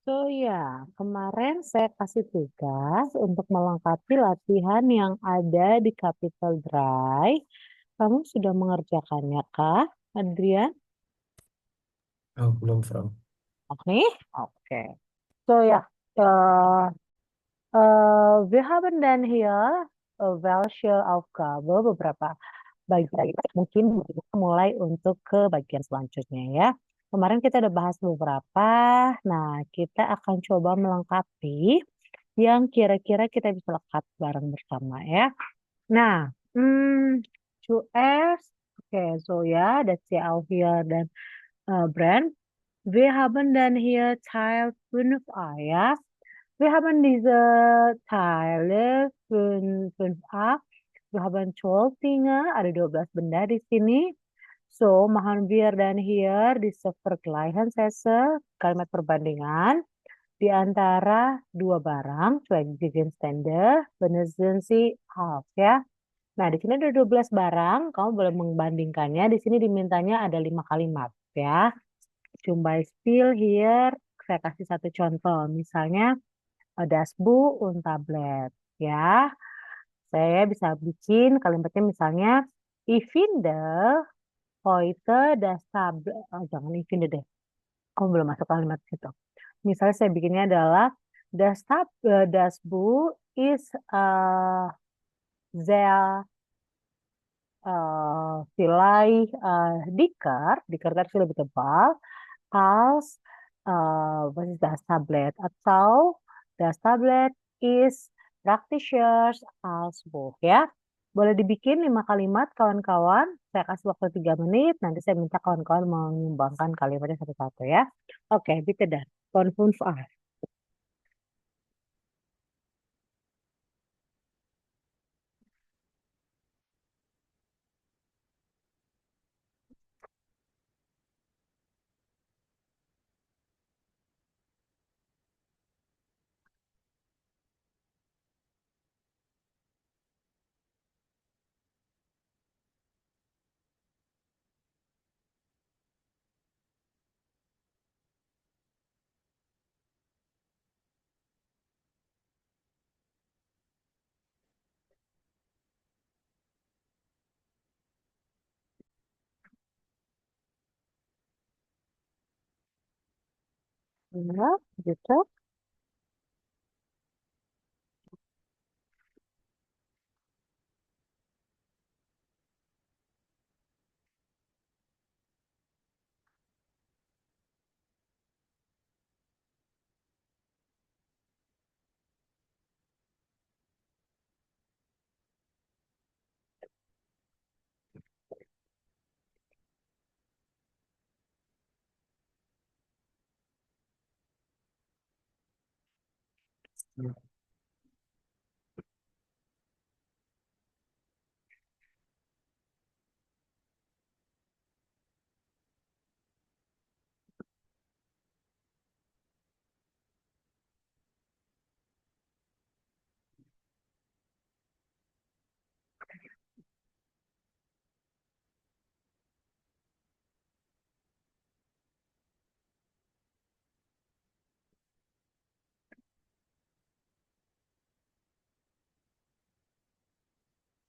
So ya, kemarin saya kasih tugas untuk melengkapi latihan yang ada di Capital Drive. Kamu sudah mengerjakannya kah, Adrian? Oh, belum, Frau. Oke. Oke. So ya, we haven't done here a welche Aufgabe beberapa bagian. Mungkin kita mulai untuk ke bagian selanjutnya ya. Kemarin kita udah bahas beberapa. Nah, kita akan coba melengkapi yang kira-kira kita bisa lekat bareng bersama ya. Nah, to ask, okay, so yeah, that's the out here dan brand. We haben dann hier Teil 5a ya. Wir haben diese Teile 5a. Wir haben 12 Dinge, ada 12 benda di sini. So, machen wir dann hier diese Vergleichenssätze, kalimat perbandingan di antara dua barang, zwei Gegenstände, benutzen Sie auf ya. Nah, di sini ada 12 barang, kamu boleh membandingkannya. Di sini dimintanya ada 5 kalimat ya. Zum Beispiel here, saya kasih satu contoh. Misalnya, das Buch und Tablet ya. Saya bisa bikin kalimatnya misalnya, Ich finde heute das Tablet. Oh, jangan ich finde deh. Kamu belum masuk kalimat itu. Misalnya saya bikinnya adalah das Buch ist sehr vielleicht dicker, dicker itu lebih tebal, als was ist das Tablet? Atau das Tablet ist praktischer als Buch ya. Boleh dibikin 5 kalimat kawan-kawan. Saya kasih waktu 3 menit. Nanti saya minta kawan-kawan menyumbangkan kalimatnya satu-satu ya. Oke, bitte dann. Von 5 an. Ya, gitu.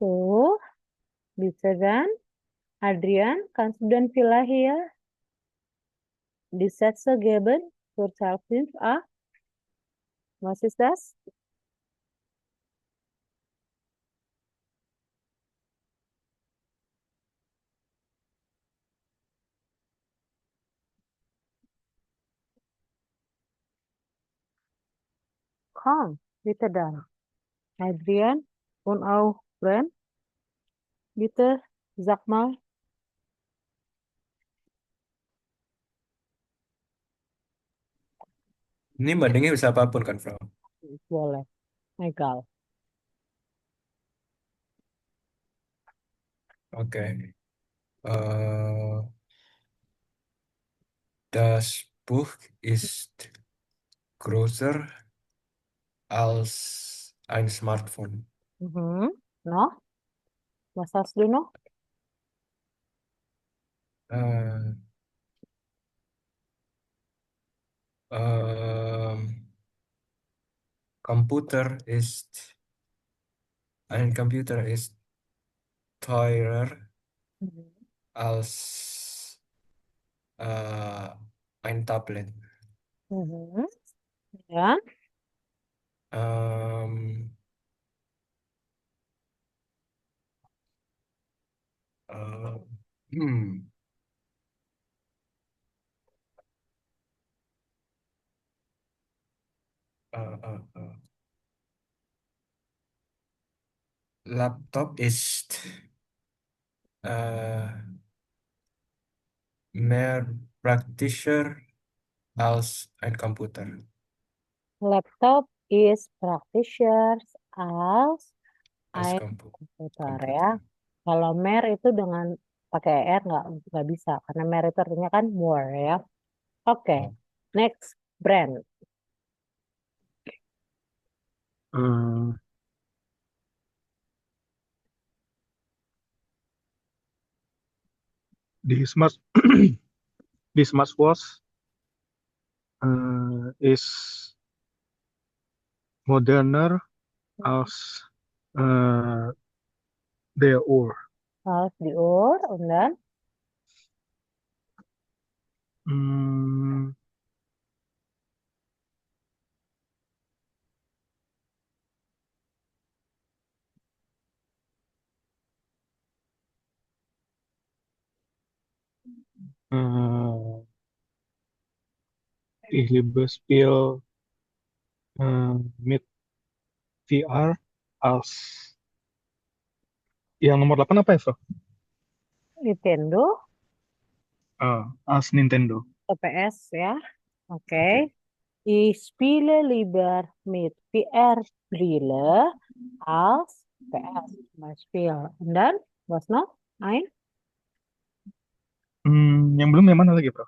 So, bisa kan? Adrian, kannst du den vielleicht hier die Sätze geben für Teil 5a? Was ist das? Komm, bitte dann. Adrian und auch Bren, bitte sag mal. Ini bandingnya bisa apapun kan, Frau? Boleh, egal. Oke. Eh, Das Buch ist größer als ein Smartphone. Mhm. Noch? Was hast du noch? Äh, computer ist, ein Computer ist teurer Mhm. als äh, ein Tablet. Mhm. Ya. Ähm, äh, hmm, äh. Laptop ist äh, mehr praktischer als ein Computer. Laptop is practitioners as Als ein komputer ya. Computer. Kalau mer itu dengan pakai R nggak bisa karena mer itu artinya kan more ya. Oke, Oh. next brand. Uh, the smart the smartwatch is moderner as their old. Als die oor en dan Mm, uh, ich liebe Spiel mit VR als yang nomor 8 apa ya, Bro? Nintendo, Als Nintendo. PS ya. Oke. Oke. Ich spiele lieber mit VR-Brille als PS Beispiel. Und dann, was noch? Ein? Yang belum yang mana lagi, Bro?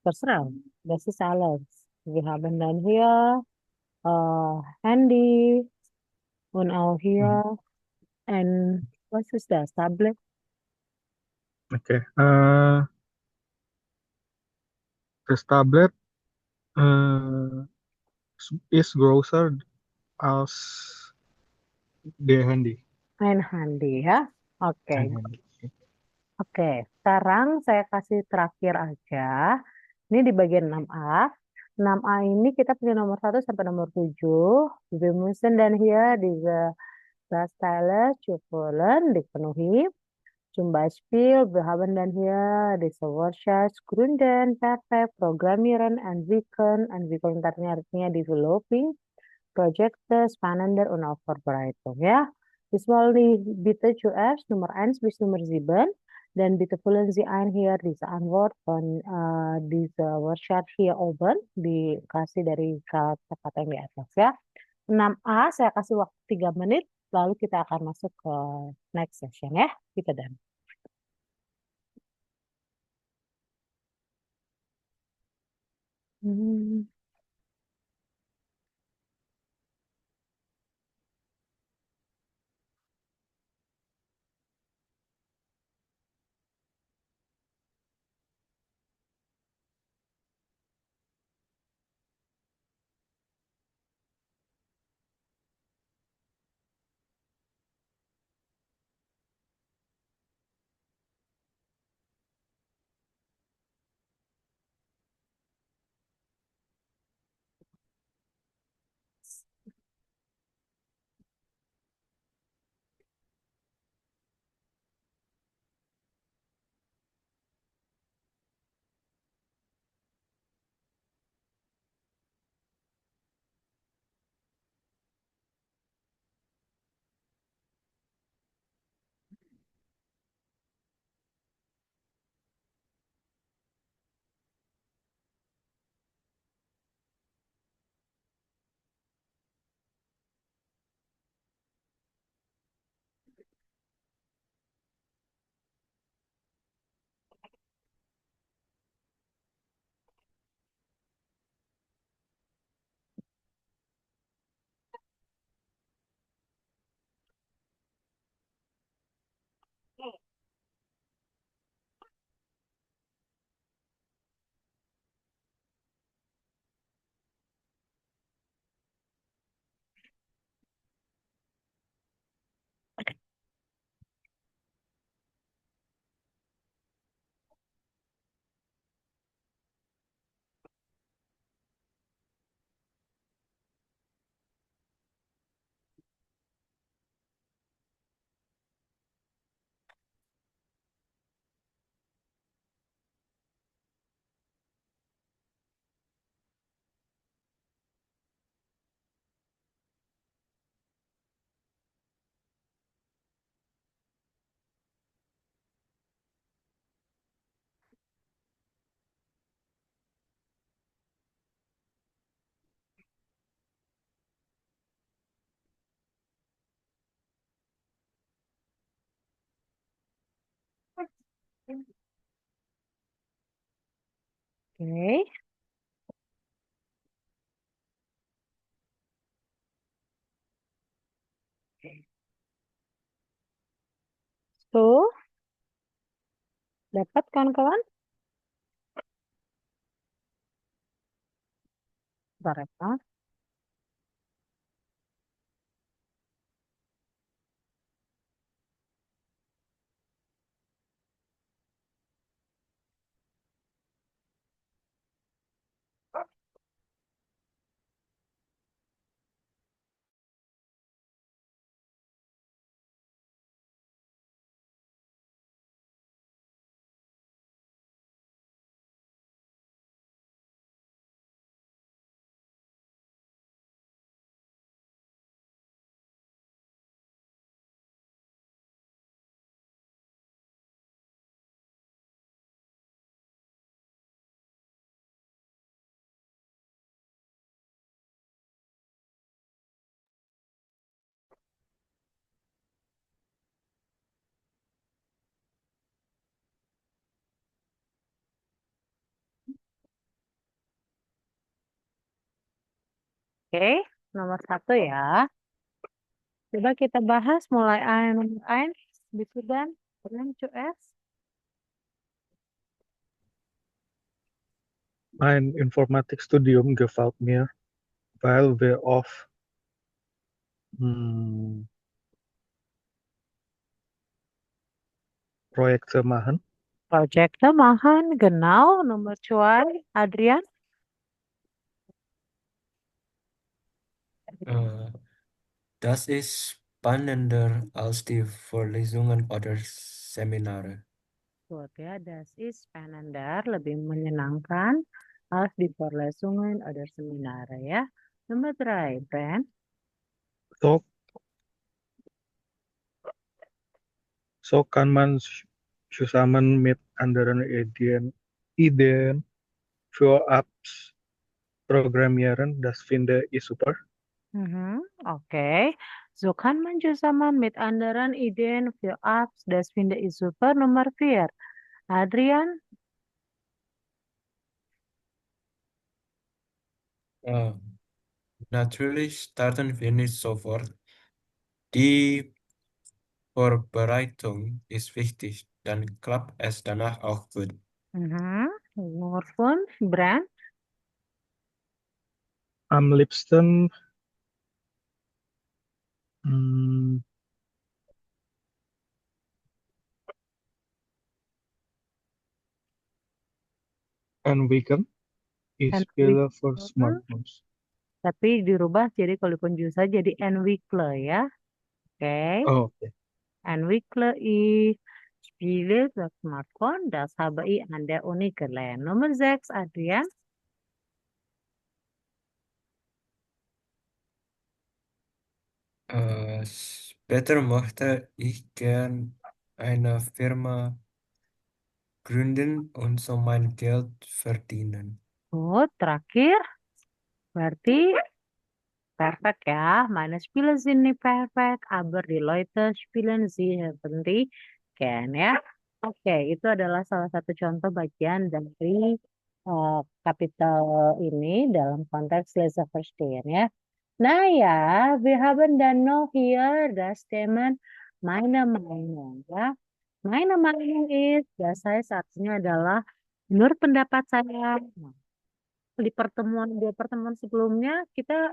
Terserah. Das ist alles. Wir haben dann hier Handy und auch Hmm, hier ein, was ist das? Tablet. Oke. This tablet uh, is grosser as the handy. Ein Handy ya. Oke. And handy. Oke, sekarang saya kasih terakhir aja. Ini di bagian 6A. 6A ini kita punya nomor 1 sampai nomor 7. Wir müssen dan hier diese Satzteile füllen, dipenuhi. Zum Beispiel, wir haben dann hier diese Wortschatz gründen, perfekt, programmieren, entwickeln. Entwickeln artinya developing, Projekte, spannender und auch Vorbereitung ya. Visually bitte zuerst Nummer 1 bis Nummer 7 dan bitte füllen Sie ein hier diese Antwort von dieser Wortschatz hier oben dikasih dari kata-kata yang di atas ya. 6A saya kasih waktu 3 menit lalu kita akan masuk ke next session ya. Kita dan. Hmm. Oke. Tuh, dapat kawan-kawan? Bentar ya. Oke, nomor 1 ya. Coba kita bahas mulai nomor 1, bis dan cues. Ein Informatikstudium gefällt mir, weil wir oft Projekte machen. Projekte machen, genau. Nomor 2, Adrian. Das ist spannender als die Vorlesungen oder Seminare. Gut ya, das ist spannender, lebih menyenangkan als die Vorlesungen oder Seminare ya. Nomor 3, Brand. So, so kann man zusammen mit anderen Ideen für Apps programmieren. Das finde ich super. Oke. So kann man zusammen mit anderen Ideen für Apps, das finde ich super. Nomor 4, Adrian. Natürlich starten wir nicht sofort. Die Vorbereitung ist wichtig, dann klappt es danach auch gut. Nomor 5, Brand. Am liebsten mm, Weekend is better for smartphones. Tapi dirubah jadi kalau saja jadi entwickler ya. Oke. Oh, okay. Entwickler ich spiele das Smartphone, das habe ich an der Uni gelernt. Nomor 6, Adrian. Später möchte ich gern eine Firma gründen und so mein Geld verdienen. Gut, terakhir. Berarti perfect ya. Meine Spiele sind nicht perfekt, aber die Leute spielen sie hoffentlich gern ya. Oke, itu adalah salah satu contoh bagian dari kapital ini dalam konteks leser verstehen ya. Nah ya, wir haben dann noch hier das Thema meine Meinung ya. Meine Meinung ist, das heißt artinya adalah menurut pendapat saya. Nah, di dua pertemuan sebelumnya dua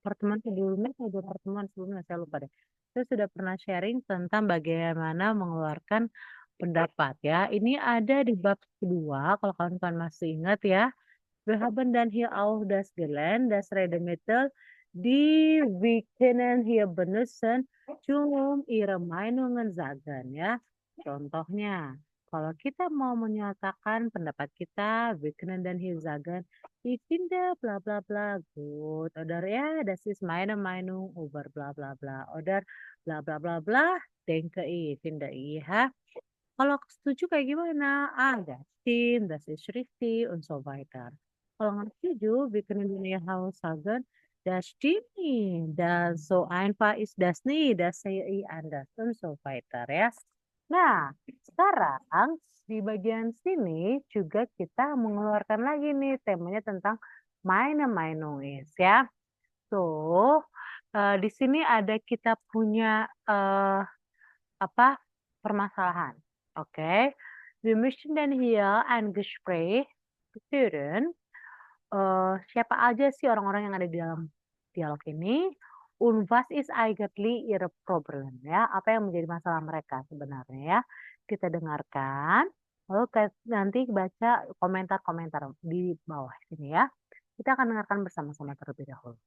pertemuan sebelumnya saya lupa deh. Saya sudah pernah sharing tentang bagaimana mengeluarkan pendapat ya. Ini ada di bab kedua kalau kawan-kawan masih ingat ya. Wir haben dann hier auch das gelernt, dass Redemittel, die wir können hier benutzen, um ihre Meinungen sagen ya. Contohnya, kalau kita mau menyatakan pendapat kita, wir können dann hier sagen, ich finde bla bla bla gut. Oder ja, das ist meine Meinung über bla bla bla. Oder bla bla bla bla, denke ich, finde ich. Ha? Kalau setuju kayak gimana? Ah, das stimmt, das ist richtig und so weiter. Kalau nggak setuju, wir können dunia Haus sagen, das stimmt nicht, das so einfach ist das nicht, das sehe ich anders und so weiter ya. Nah, sekarang di bagian sini juga kita mengeluarkan lagi nih temanya tentang meine Meinung ist ya. So, di sini ada kita punya apa permasalahan. Oke. Wir möchten dann hier ein Gespräch führen. Siapa aja sih orang-orang yang ada di dalam dialog ini? Und was ist eigentlich ihre Problem ya? Apa yang menjadi masalah mereka sebenarnya ya? Kita dengarkan. Lalu nanti baca komentar-komentar di bawah sini ya. Kita akan dengarkan bersama-sama terlebih dahulu.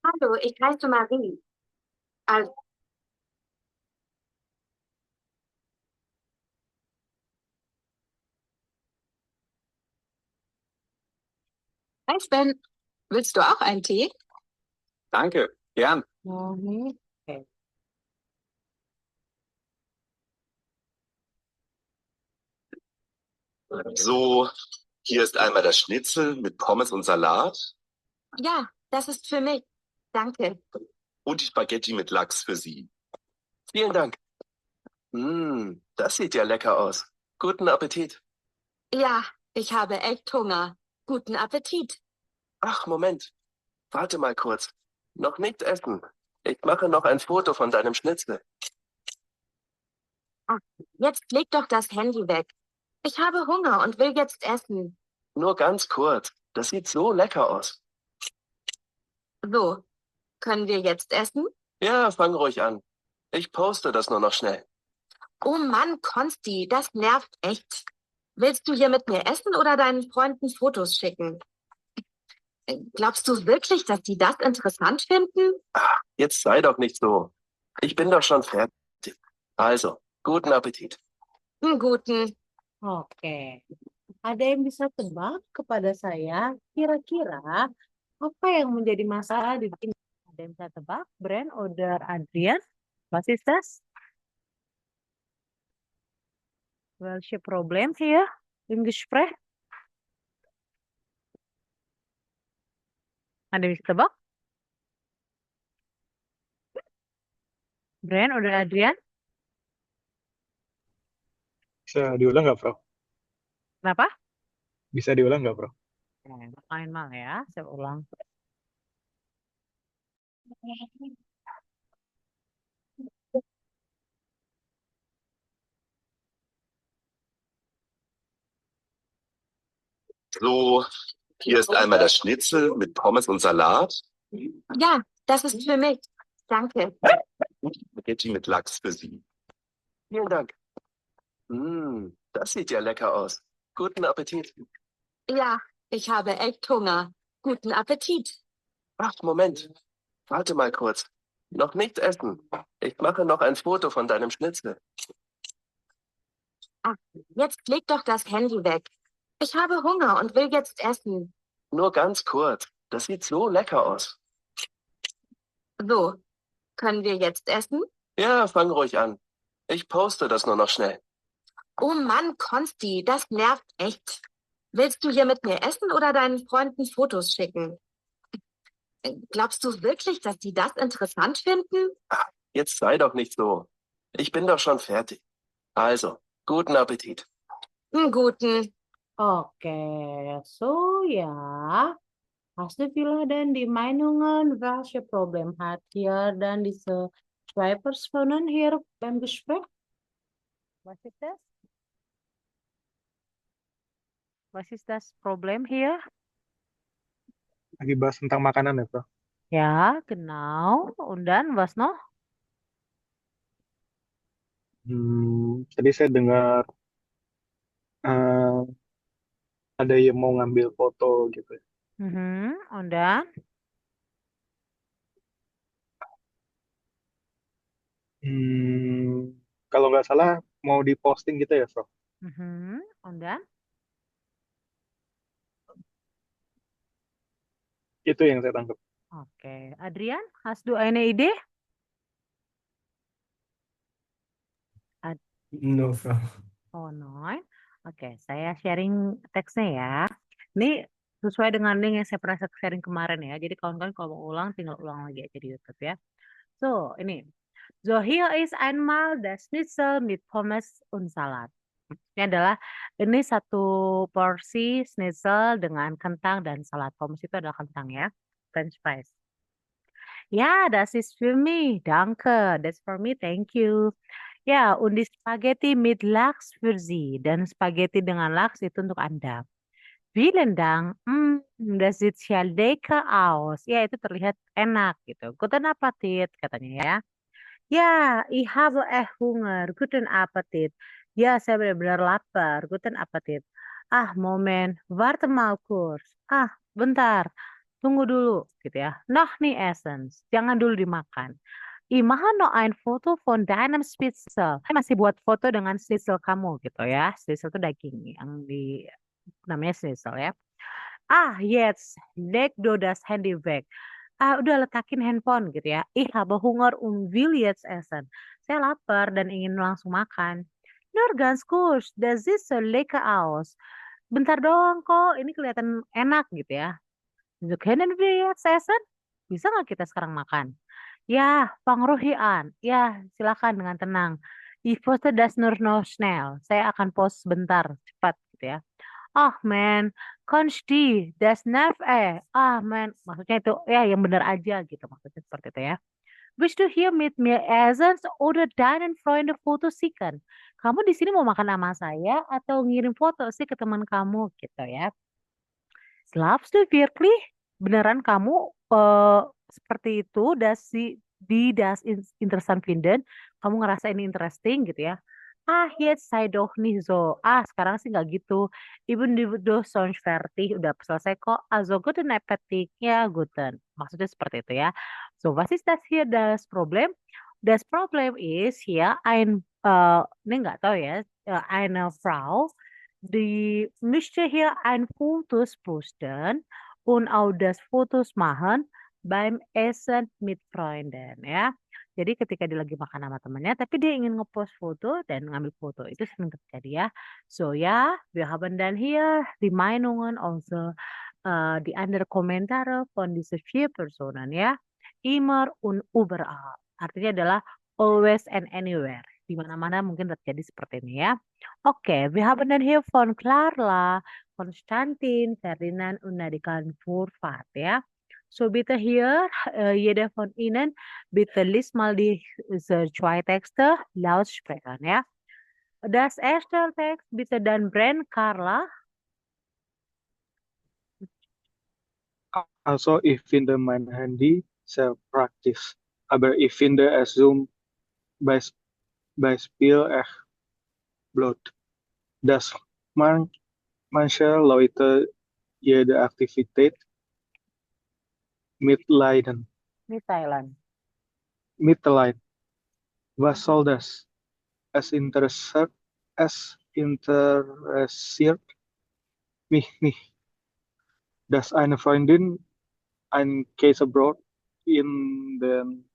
Hallo, ich heiße Marie. Also, hi Sven, willst du auch einen Tee? Danke, gern. Okay. So, hier ist einmal das Schnitzel mit Pommes und Salat Ja, das ist für mich. Danke. und die Spaghetti mit Lachs für Sie. Vielen Dank. Das sieht ja lecker aus. Guten Appetit. Ja, ich habe echt Hunger. Guten Appetit. Ach, Moment. Warte mal kurz. Noch nicht essen. Ich mache noch ein Foto von deinem Schnitzel. Jetzt leg doch das Handy weg. Ich habe Hunger und will jetzt essen. Nur ganz kurz. Das sieht so lecker aus. So, können wir jetzt essen? Ja, fang ruhig an. Ich poste das nur noch schnell. Oh Mann, Konsti, das nervt echt. Willst du hier mit mir essen oder deinen Freunden Fotos schicken? Glaubst du wirklich, dass die das interessant finden? Jetzt sei doch nicht so. Ich bin doch schon fertig. Also, guten Appetit. Guten. Oke. Ada yang bisa tebak kepada saya kira-kira apa yang menjadi masalah di sini? Ada yang bisa tebak? Brand oder Adrian? Was ist das? Welche Problem hier im Gespräch? Ada yang bisa tebak? Brand oder Adrian? Bisa diulang nggak, Bro? Kenapa? Bisa diulang nggak, Bro? Main-main ya, saya ulang. So, hier ist einmal das Schnitzel mit Pommes und Salat Ja, das ist für mich. Danke. und die Spaghetti mit Lachs für Sie. Vielen Dank. Das sieht ja lecker aus. Guten Appetit. Ja, ich habe echt Hunger. Guten Appetit. Ach, Moment. Warte mal kurz. Noch nicht essen. Ich mache noch ein Foto von deinem Schnitzel. Jetzt leg doch das Handy weg. Ich habe Hunger und will jetzt essen. Nur ganz kurz. Das sieht so lecker aus. So, können wir jetzt essen? Ja, fang ruhig an. Ich poste das nur noch schnell. Oh Mann, Konsti, das nervt echt. Willst du hier mit mir essen oder deinen Freunden Fotos schicken? Glaubst du wirklich, dass die das interessant finden? Jetzt sei doch nicht so. Ich bin doch schon fertig. Also, guten Appetit. Guten. Oke, so ya. Hast du vielleicht die Meinungen, welche Problem hat hier dann diese zwei Personen hier beim Gespräch? Was ist das? Was ist das Problem hier? Lagi bahas tentang makanan ya, Bro? Ja, genau. Und dann, was noch? Tadi saya dengar eh, ada yang mau ngambil foto gitu. Und dann? Kalau nggak salah mau diposting gitu ya, Bro? Und dann? Itu yang saya tangkap. Oke, Adrian, hast du eine Idee? Ad- No, Frau. Oh, no. Oke, saya sharing teksnya ya. Ini sesuai dengan link yang saya pernah sharing kemarin ya. Jadi kawan-kawan kalau mau ulang, tinggal ulang lagi aja di YouTube ya. So, ini. So, hier ist einmal das Schnitzel mit Pommes und Salat. Ini adalah ini satu porsi schnitzel dengan kentang dan salad. Pommes itu adalah kentang ya. French fries. Ja, das ist für mich. Danke. That's for me. Thank you. Ya, und die Spaghetti mit Lachs für Sie. Dan spaghetti dengan laks itu untuk Anda. Vielen Dank. Das sieht ja lecker aus. Ya, itu terlihat enak gitu. Guten Appetit katanya ya. Ya, ich habe echt Hunger. Guten Appetit. Ya, saya benar-benar lapar. Guten Appetit. Ah, Moment. Warte mal kurz. Ah, bentar. Tunggu dulu gitu ya. Noch nie essen. Jangan dulu dimakan. Ich mache noch ein Foto von deinem Schnitzel. Saya masih buat foto dengan schnitzel kamu gitu ya. Schnitzel itu daging yang di namanya schnitzel ya. Ah, jetzt leg du das Handy weg. Ah, udah letakin handphone gitu ya. Ich habe Hunger und will jetzt essen. Saya lapar dan ingin langsung makan. Nur ganz kurz, das sieht so lecker aus. Bentar doang kok, ini kelihatan enak gitu ya. So, können wir jetzt essen? Bisa nggak kita sekarang makan? Ya, Bang Ruhian. Ya, silakan dengan tenang. Ich poste das nur noch schnell. Saya akan post sebentar, cepat gitu ya. Ah, man, Konsti, das nerv man, maksudnya itu ya yang benar aja gitu maksudnya seperti itu ya. Willst du hier mit mir essen oder deinen Freunden Fotos schicken? Kamu di sini mau makan sama saya atau ngirim foto sih ke teman kamu gitu ya. Glaubst du wirklich? Beneran kamu seperti itu das interessant finden? Kamu ngerasa ini interesting gitu ya? Ah, jetzt sei doch nicht so. Ah, sekarang sih nggak gitu. Even du sonst fertig, udah selesai kok. Also guten Appetit. Ya, guten. Maksudnya seperti itu ya. So, was ist das hier das Problem? Das Problem ist hier ini nggak tahu ya, eine Frau, die möchte hier ein Fotos posten und auch das Fotos machen beim Essen mit Freunden ya. Jadi ketika dia lagi makan sama temannya, tapi dia ingin ngepost foto dan ngambil foto. Itu sering terjadi ya. So ja, wir haben dann hier die Meinungen also die andere Kommentare von diese vier Personen ya. Immer und überall. Artinya adalah always and anywhere. Di mana-mana mungkin terjadi seperti ini ya. Oke, wir haben dann hier von Carla, Konstantin, Ferdinand und Nadikan Vorfahrt ya. So bitte hier, jeder von Ihnen, bitte liest mal diese zwei Texte laut sprechen ja. Das erste Text bitte dann brennt Carla. Also, ich finde mein Handy sehr praktisch. Aber ich finde es zum Beispiel echt blöd, dass manche Leute jede Aktivität mitleiden. Ini Thailand. Mitleid. Was soll das? Es interessiert mich nicht, dass eine Freundin ein Käsebrot in den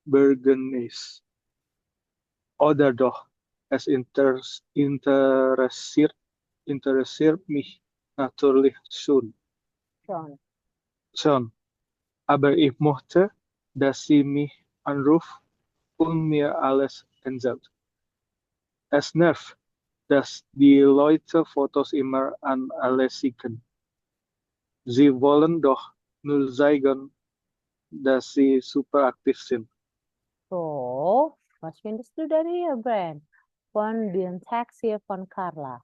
Bergen ist. Oder doch, es interessiert mich natürlich Schon. schon. Aber ich möchte, dass sie mich anruft und mir alles erzählt. Es nervt, dass die Leute Fotos immer an alle schicken. Sie wollen doch nur zeigen, dass sie super aktiv sind. So, was findest du denn hier, Brand? Von den Text hier von Carla.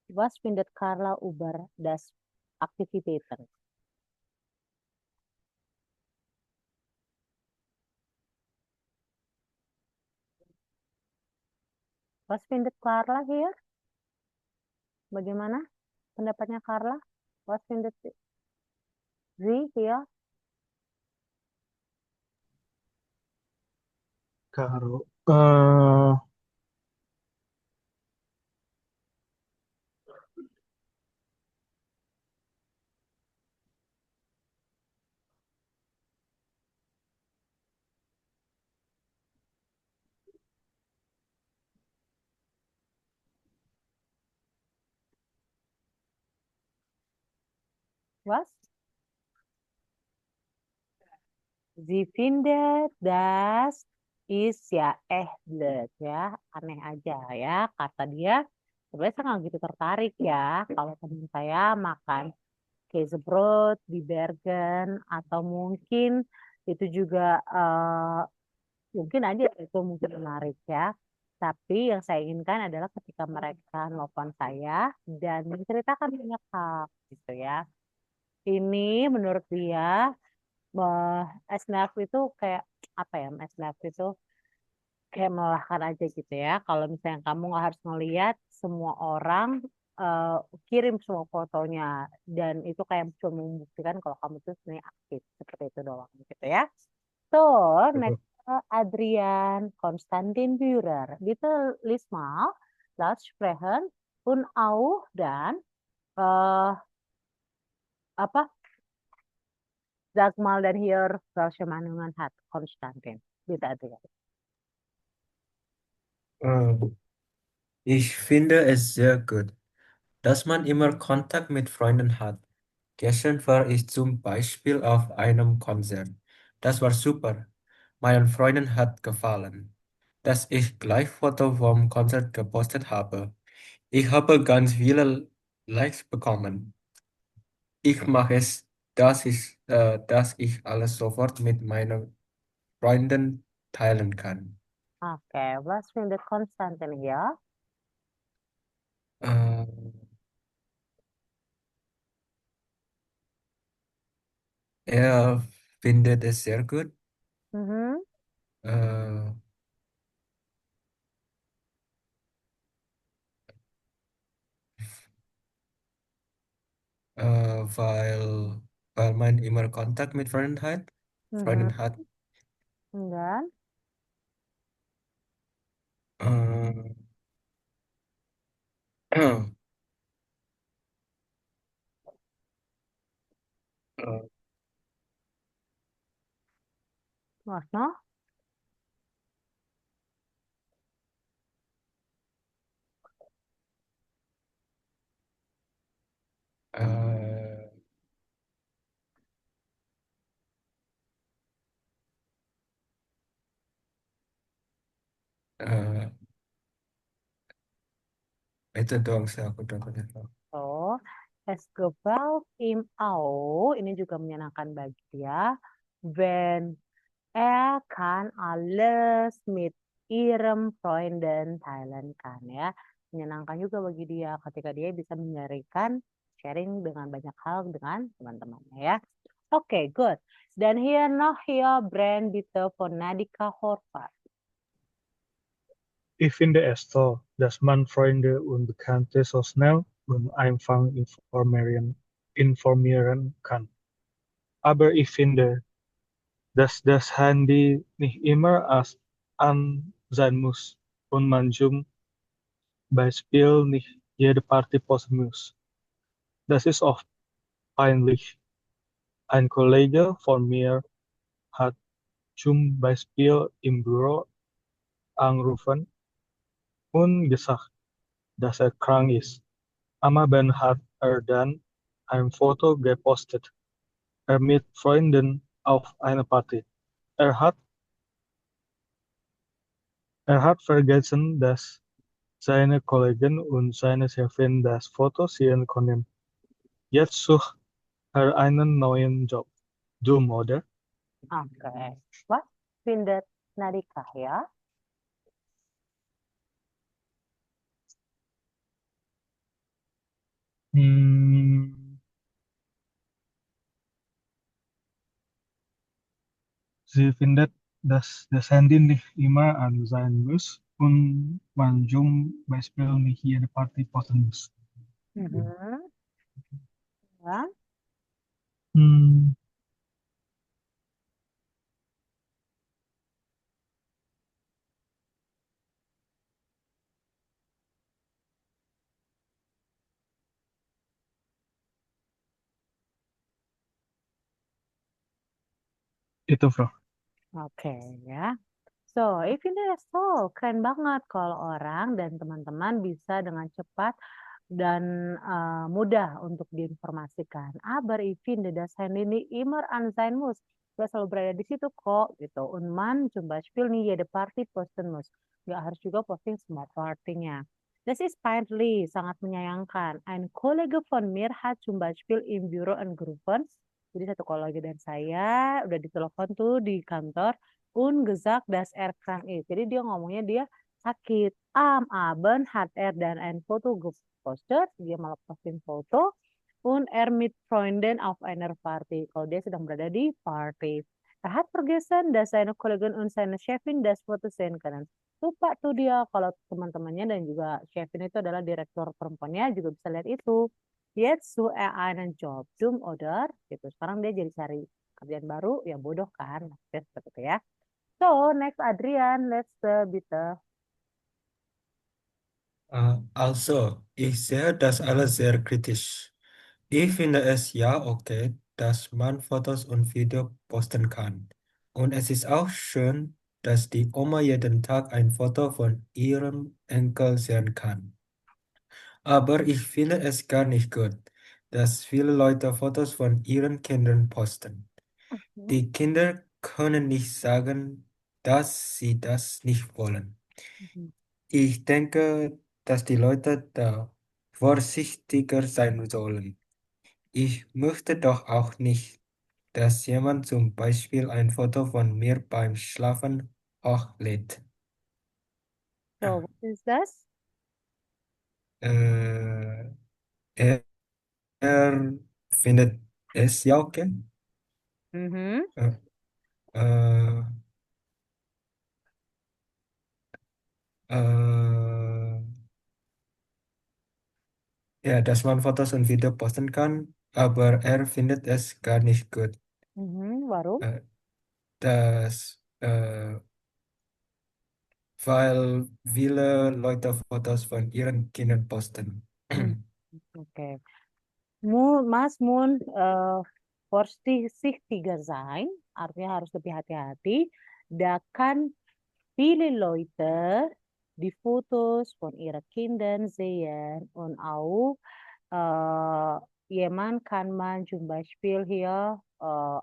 Was findet Carla über das Aktivitäten? Was findet Carla hier? Bagaimana pendapatnya Carla? Was findet sie hier? Karo, Was? Sie findet das ist ya blöd ya, aneh aja ya. Kata dia, sebenarnya saya nggak gitu tertarik ya kalau teman saya makan Käsebrot di Bergen atau mungkin itu juga mungkin aja itu mungkin menarik ya. Tapi yang saya inginkan adalah ketika mereka nelfon saya dan menceritakan banyak hal gitu ya. Ini menurut dia SNAF itu kayak apa ya? SNAF itu kayak melelahkan aja gitu ya. Kalau misalnya kamu nggak harus ngelihat semua orang eh, kirim semua fotonya dan itu kayak cuma membuktikan kalau kamu tuh sebenarnya aktif seperti itu doang gitu ya. So, next Adrian Konstantin Bührer. Bitte lies mal Lautsprechen und auch dan apa? Sag mal dan hier welche Meinungen hat Konstantin. Bitte Adrian. Ich finde es sehr gut, dass man immer Kontakt mit Freunden hat. Gestern war ich zum Beispiel auf einem Konzert. Das war super. Meinen Freunden hat gefallen, dass ich gleich Foto vom Konzert gepostet habe. Ich habe ganz viele Likes bekommen. Ich mache es, dass ich alles sofort mit meinen Freunden teilen kann. Oke, was findet Konstantin hier? Äh, Er findet es sehr gut, Mhm. äh, weil, weil man immer Kontakt mit Mhm. Freunden hat. Dan Äh, äh, was noch? äh, äh, itu doang sih aku dapatnya. Oh, es gefällt ihm auch. Ini juga menyenangkan bagi dia. Wenn kann alles mit ihrem Freunden teilen kan ya. Menyenangkan juga bagi dia ketika dia bisa menyarikan sharing dengan banyak hal dengan teman-temannya ya. Oke, good. Dan hier noch hier Brand bitte von Nadika Horvath. Ich finde es toll, dass man Freunde und Bekannte so schnell und einfach informieren kann. Aber ich finde, dass das Handy nicht immer an sein muss und man zum Beispiel nicht jede Party posten muss. Das ist oft peinlich. Ein Kollege von mir hat zum Beispiel im Büro angerufen und gesagt, dass er krank ist. Aber dann hat er dann ein Foto gepostet. Er mit Freunden auf einer Party. Er hat, er hat vergessen, dass seine Kollegen und seine Chefin das Foto sehen können. Jetzt sucht er einen neuen Job. Dumm, oder? Oke. Was findet Nadika ya? Hm, sie findet, dass das Handy nicht immer an sein muss und man zum Beispiel nicht jede Party posten muss. Mhm. Ya. Hm, itu, Bro. Oke ya. So, ini so keren banget kalau orang dan teman-teman bisa dengan cepat dan mudah untuk diinformasikan. Aber ich finde, das Handy nicht immer an sein muss. Gak selalu berada di situ kok, gitu. Und man zum Beispiel nih jede Party posten muss. Gak harus juga posting semua partinya. Das ist peinlich, sangat menyayangkan. Ein Kollege von mir hat zum Beispiel im Büro angerufen. Jadi satu kolega dan saya udah ditelepon tuh di kantor und gesagt, dass er krank ist. Jadi dia ngomongnya dia sakit. Am Abend hat er dann ein Foto gepostet, dia malah posting foto und er mit Freunden auf einer Party. Kalau dia sedang berada di party. Er hat vergessen, dass seine Kollegin und seine Chefin das Foto sehen können. Lupa tuh dia kalau teman-temannya dan juga Chefin itu adalah direktur perempuannya juga bisa lihat itu. Jetzt sucht er einen Job, dumm oder? Gitu. Sekarang dia jadi cari kerjaan baru, ya bodoh kan. Seperti itu ya. So, next Adrian, let's bitte. Also, ich sehe das alles sehr kritisch. Ich finde es ja okay, dass man Fotos und Video posten kann. Und es ist auch schön, dass die Oma jeden Tag ein Foto von ihrem Enkel sehen kann. Aber ich finde es gar nicht gut, dass viele Leute Fotos von ihren Kindern posten. Die Kinder können nicht sagen, dass sie das nicht wollen. Ich denke, dass die Leute da vorsichtiger sein sollen. Ich möchte doch auch nicht, dass jemand zum Beispiel ein Foto von mir beim Schlafen hochlädt. So, was ist das? Äh, er, er findet es ja okay. Mhm. Äh, äh, äh, ja, dass man Fotos und Video posten kann, aber er findet es gar nicht gut, Warum? dass weil viele Leute Fotos von ihren Kindern posten. Oke. Mas Mun vorsichtiger sein, artinya harus lebih hati-hati. Da kann viele Leute die Fotos von ihren Kindern sehen und auch jemand kann man zum Beispiel hier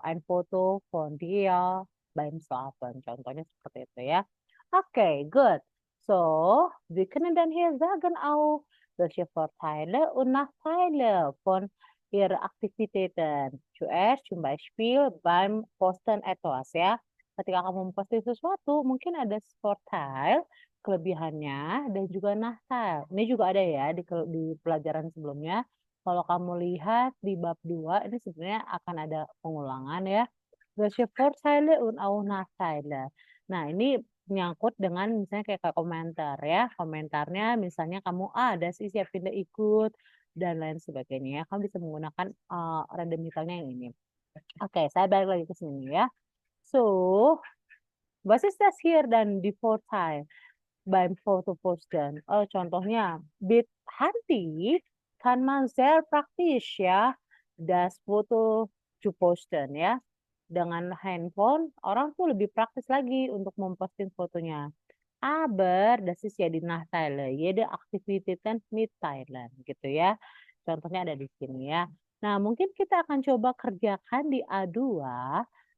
ein Foto von dir beim Schlafen. Contohnya seperti itu ya. Oke, good. So, wir können dann hier sagen auch, welche Vorteile und Nachteile von Ihre Aktivitäten. Zuerst zum Beispiel beim Posten etwas ya. Ketika kamu memposting sesuatu, mungkin ada Vorteil, kelebihannya, dan juga nachteil. Ini juga ada ya di pelajaran sebelumnya. Kalau kamu lihat di bab 2, ini sebenarnya akan ada pengulangan ya. Welche Vorteile und auch Nachteile. Nah, ini menyangkut dengan misalnya kayak komentar ya. Komentarnya misalnya kamu, das ist ya finde ikut, dan lain sebagainya. Kamu bisa menggunakan random yang ini. Oke, saya balik lagi ke sini ya. So, was ist das hier dan die Vorteil beim Fotoposten? Oh, contohnya, mit Handy kann man sehr praktisch ya das Foto zu posten ya. Dengan handphone, orang tuh lebih praktis lagi untuk memposting fotonya. Aber das ist ja die Nachteile. Jede Aktivitäten mit Thailand gitu ya. Contohnya ada di sini ya. Nah, mungkin kita akan coba kerjakan di A2.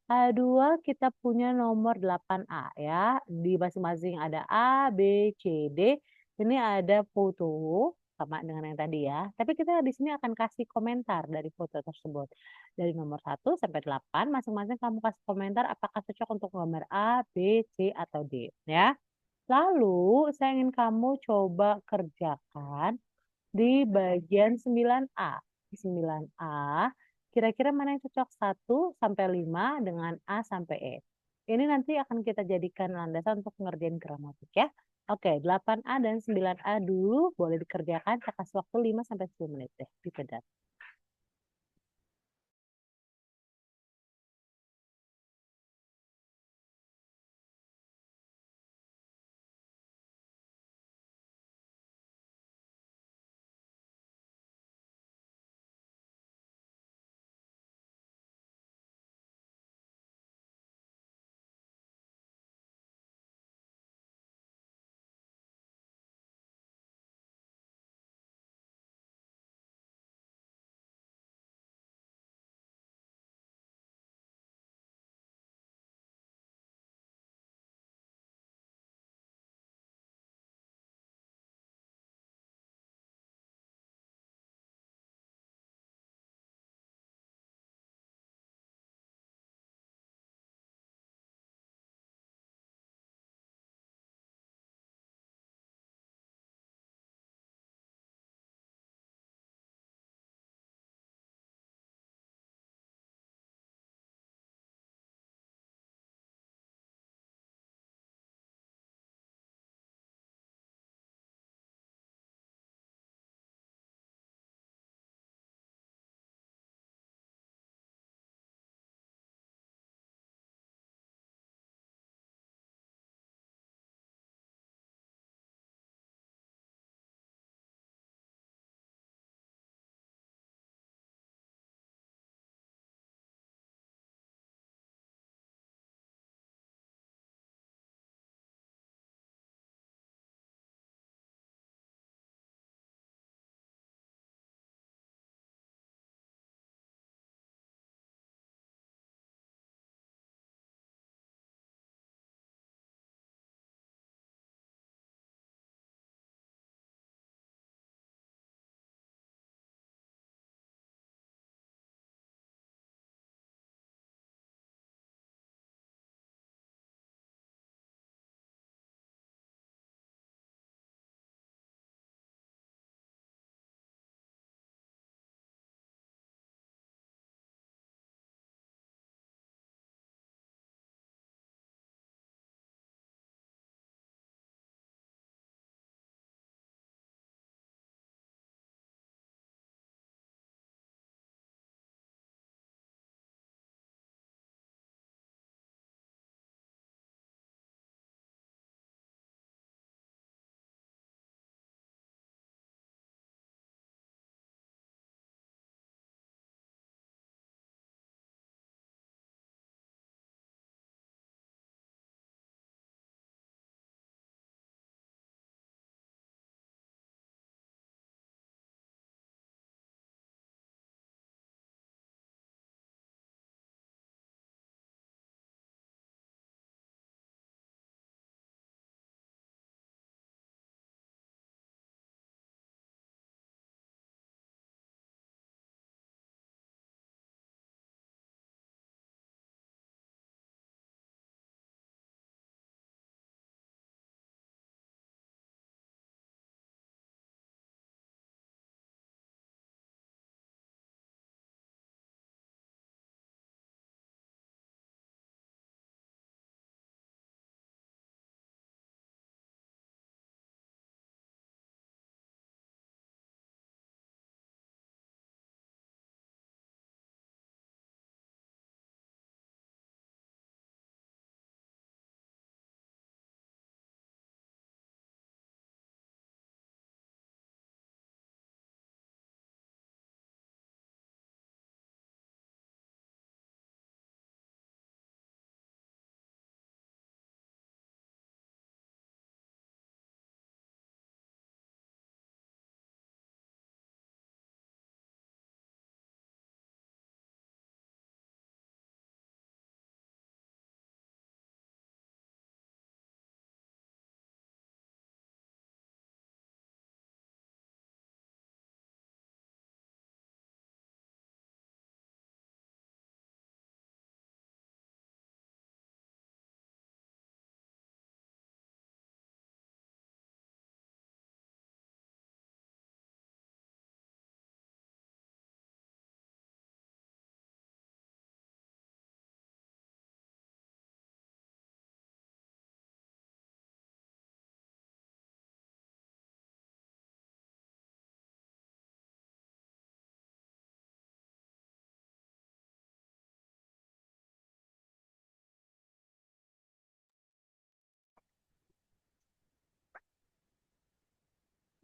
A2 kita punya nomor 8A ya. Di masing-masing ada A, B, C, D. Ini ada foto sama dengan yang tadi ya. Tapi kita di sini akan kasih komentar dari foto tersebut. Dari nomor 1 sampai 8, masing-masing kamu kasih komentar apakah cocok untuk gambar A, B, C, atau D. Ya. Lalu saya ingin kamu coba kerjakan di bagian 9A. 9A, kira-kira mana yang cocok 1 sampai 5 dengan A sampai E. Ini nanti akan kita jadikan landasan untuk ngerjain gramatik ya. Oke, 8A dan 9A dulu boleh dikerjakan. Saya kasih waktu 5 sampai 10 menit deh. Dipedat.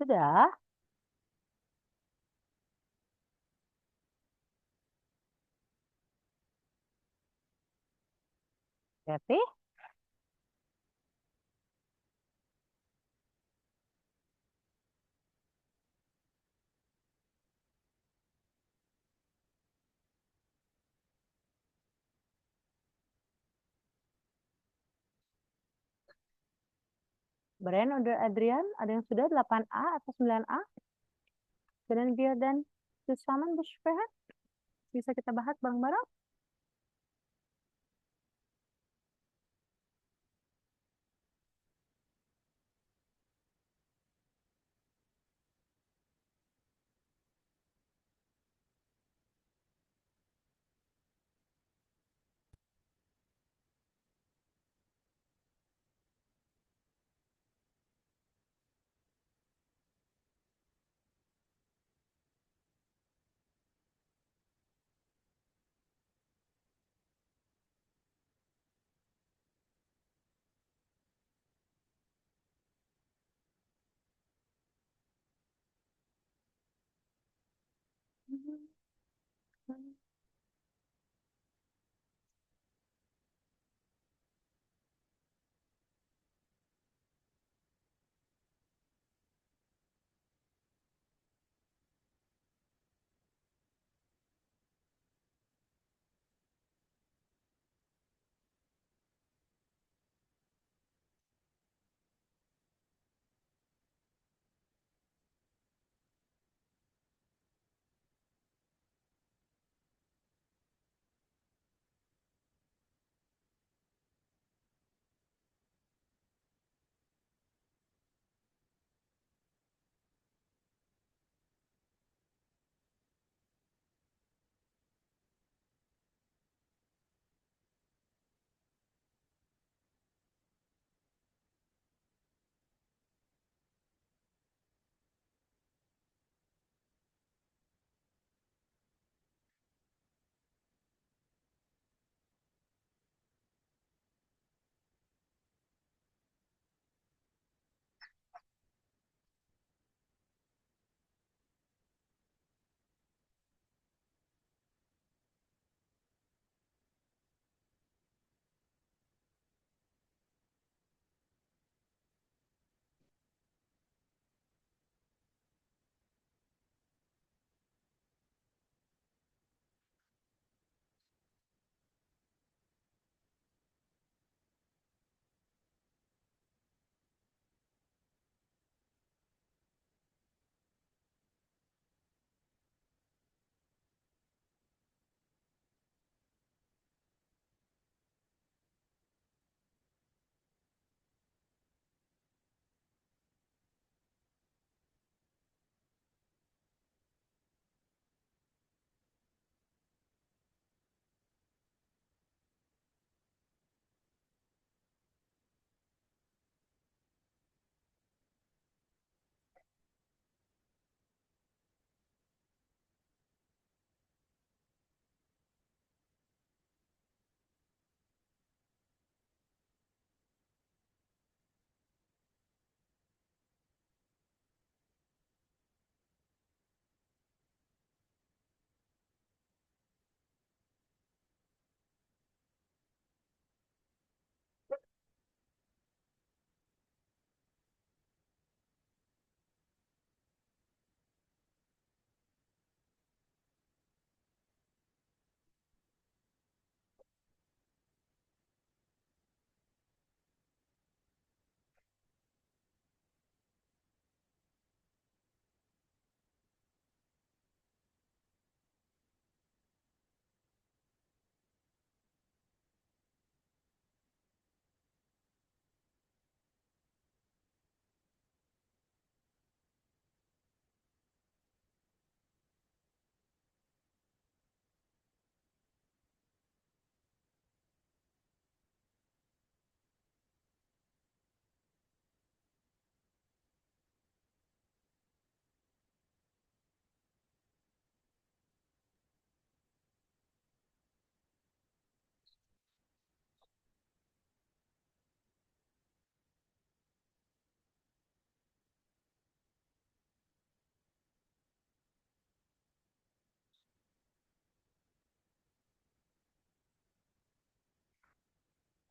Sudah? Berarti Brian oder Adrian, ada yang sudah 8A atau 9A? Können wir dan zusammen besprechen? Bisa kita bahas bareng-bareng?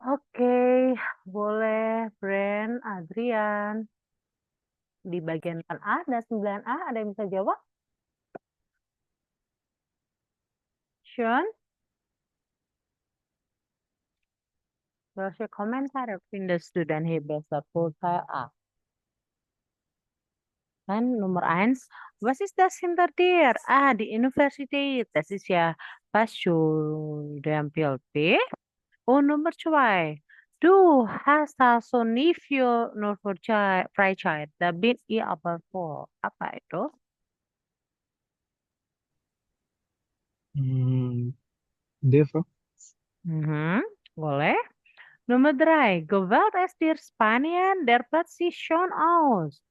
Oke, boleh Brand, Adrian. Di bagian 8A dan 9A ada yang bisa jawab? Sean? Welke kommentaar findest du dan hier besser Pulsar A? Kan Nummer 1. Was ist das hinter dir? Ah, die Universität. Das ist ja fast schon der PLP. Und Nummer 2. Du hast also nie für nur für Freizeit. Da bin ich aber vor. Apa itu? Deva. Boleh. Nummer 3. Gewalt ist dir Spanien, der Platz sieht schon aus.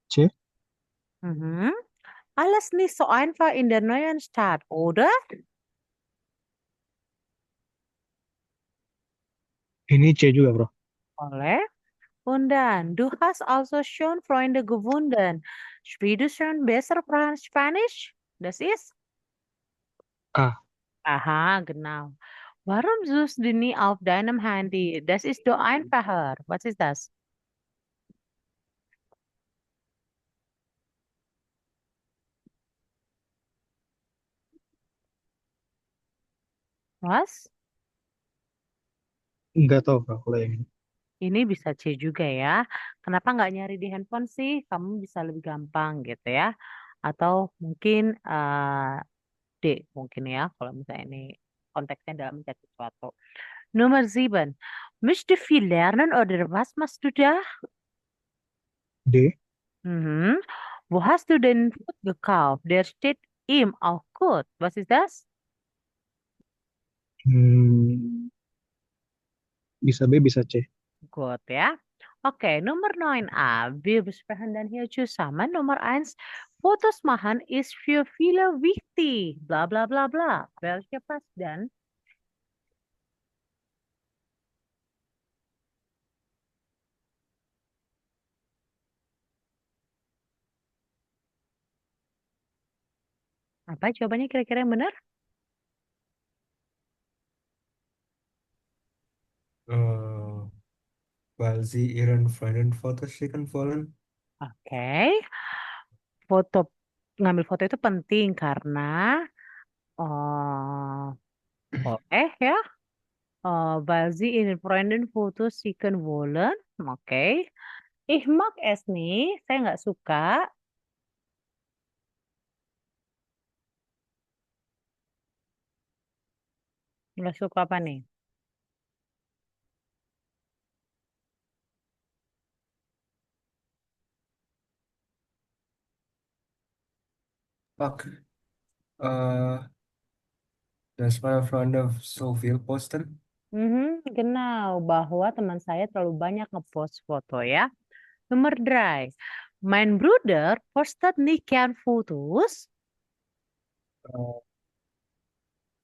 C. Alles nicht so einfach in der neuen Stadt, oder? Ini C juga, bro. Boleh. Und dann, du hast also schon Freunde gefunden. Sprichst du schon besser Spanisch? Das ist? A. Aha, genau. Warum suchst du nie auf deinem Handy? Das ist doch einfacher. Was ist das? Was? Nggak tahu, bro, kalau yang ini. Ini bisa C juga ya. Kenapa nggak nyari di handphone sih? Kamu bisa lebih gampang gitu ya. Atau mungkin D mungkin ya. Kalau misalnya ini konteksnya dalam mencari sesuatu. Nummer 7. Möchtest du viel lernen oder was machst du da? D. Mhm. Wo hast du den Hut gekauft? Der steht ihm auch gut. Was ist das? Bisa B, bisa C. Gut ya. Oke, Nummer 9a. Wir besprechen dann hier zusammen. Nummer 1. Fotos machen ist für viele wichtig. Bla bla bla bla. Welche passt dann? Apa jawabannya kira-kira yang benar? Weil sie ihren Freunden Fotos schicken wollen. Oke. Foto ngambil foto itu penting karena boleh ya. Weil sie ihren Freunden Fotos schicken wollen. Oke. Ich mag es nicht. Saya nggak suka. Nggak suka apa nih? Fuck. Das meine Freunde so viel posten. Genau, bahwa teman saya terlalu banyak ngepost foto ya. Nomor 3. Mein Bruder postet nicht gern Fotos.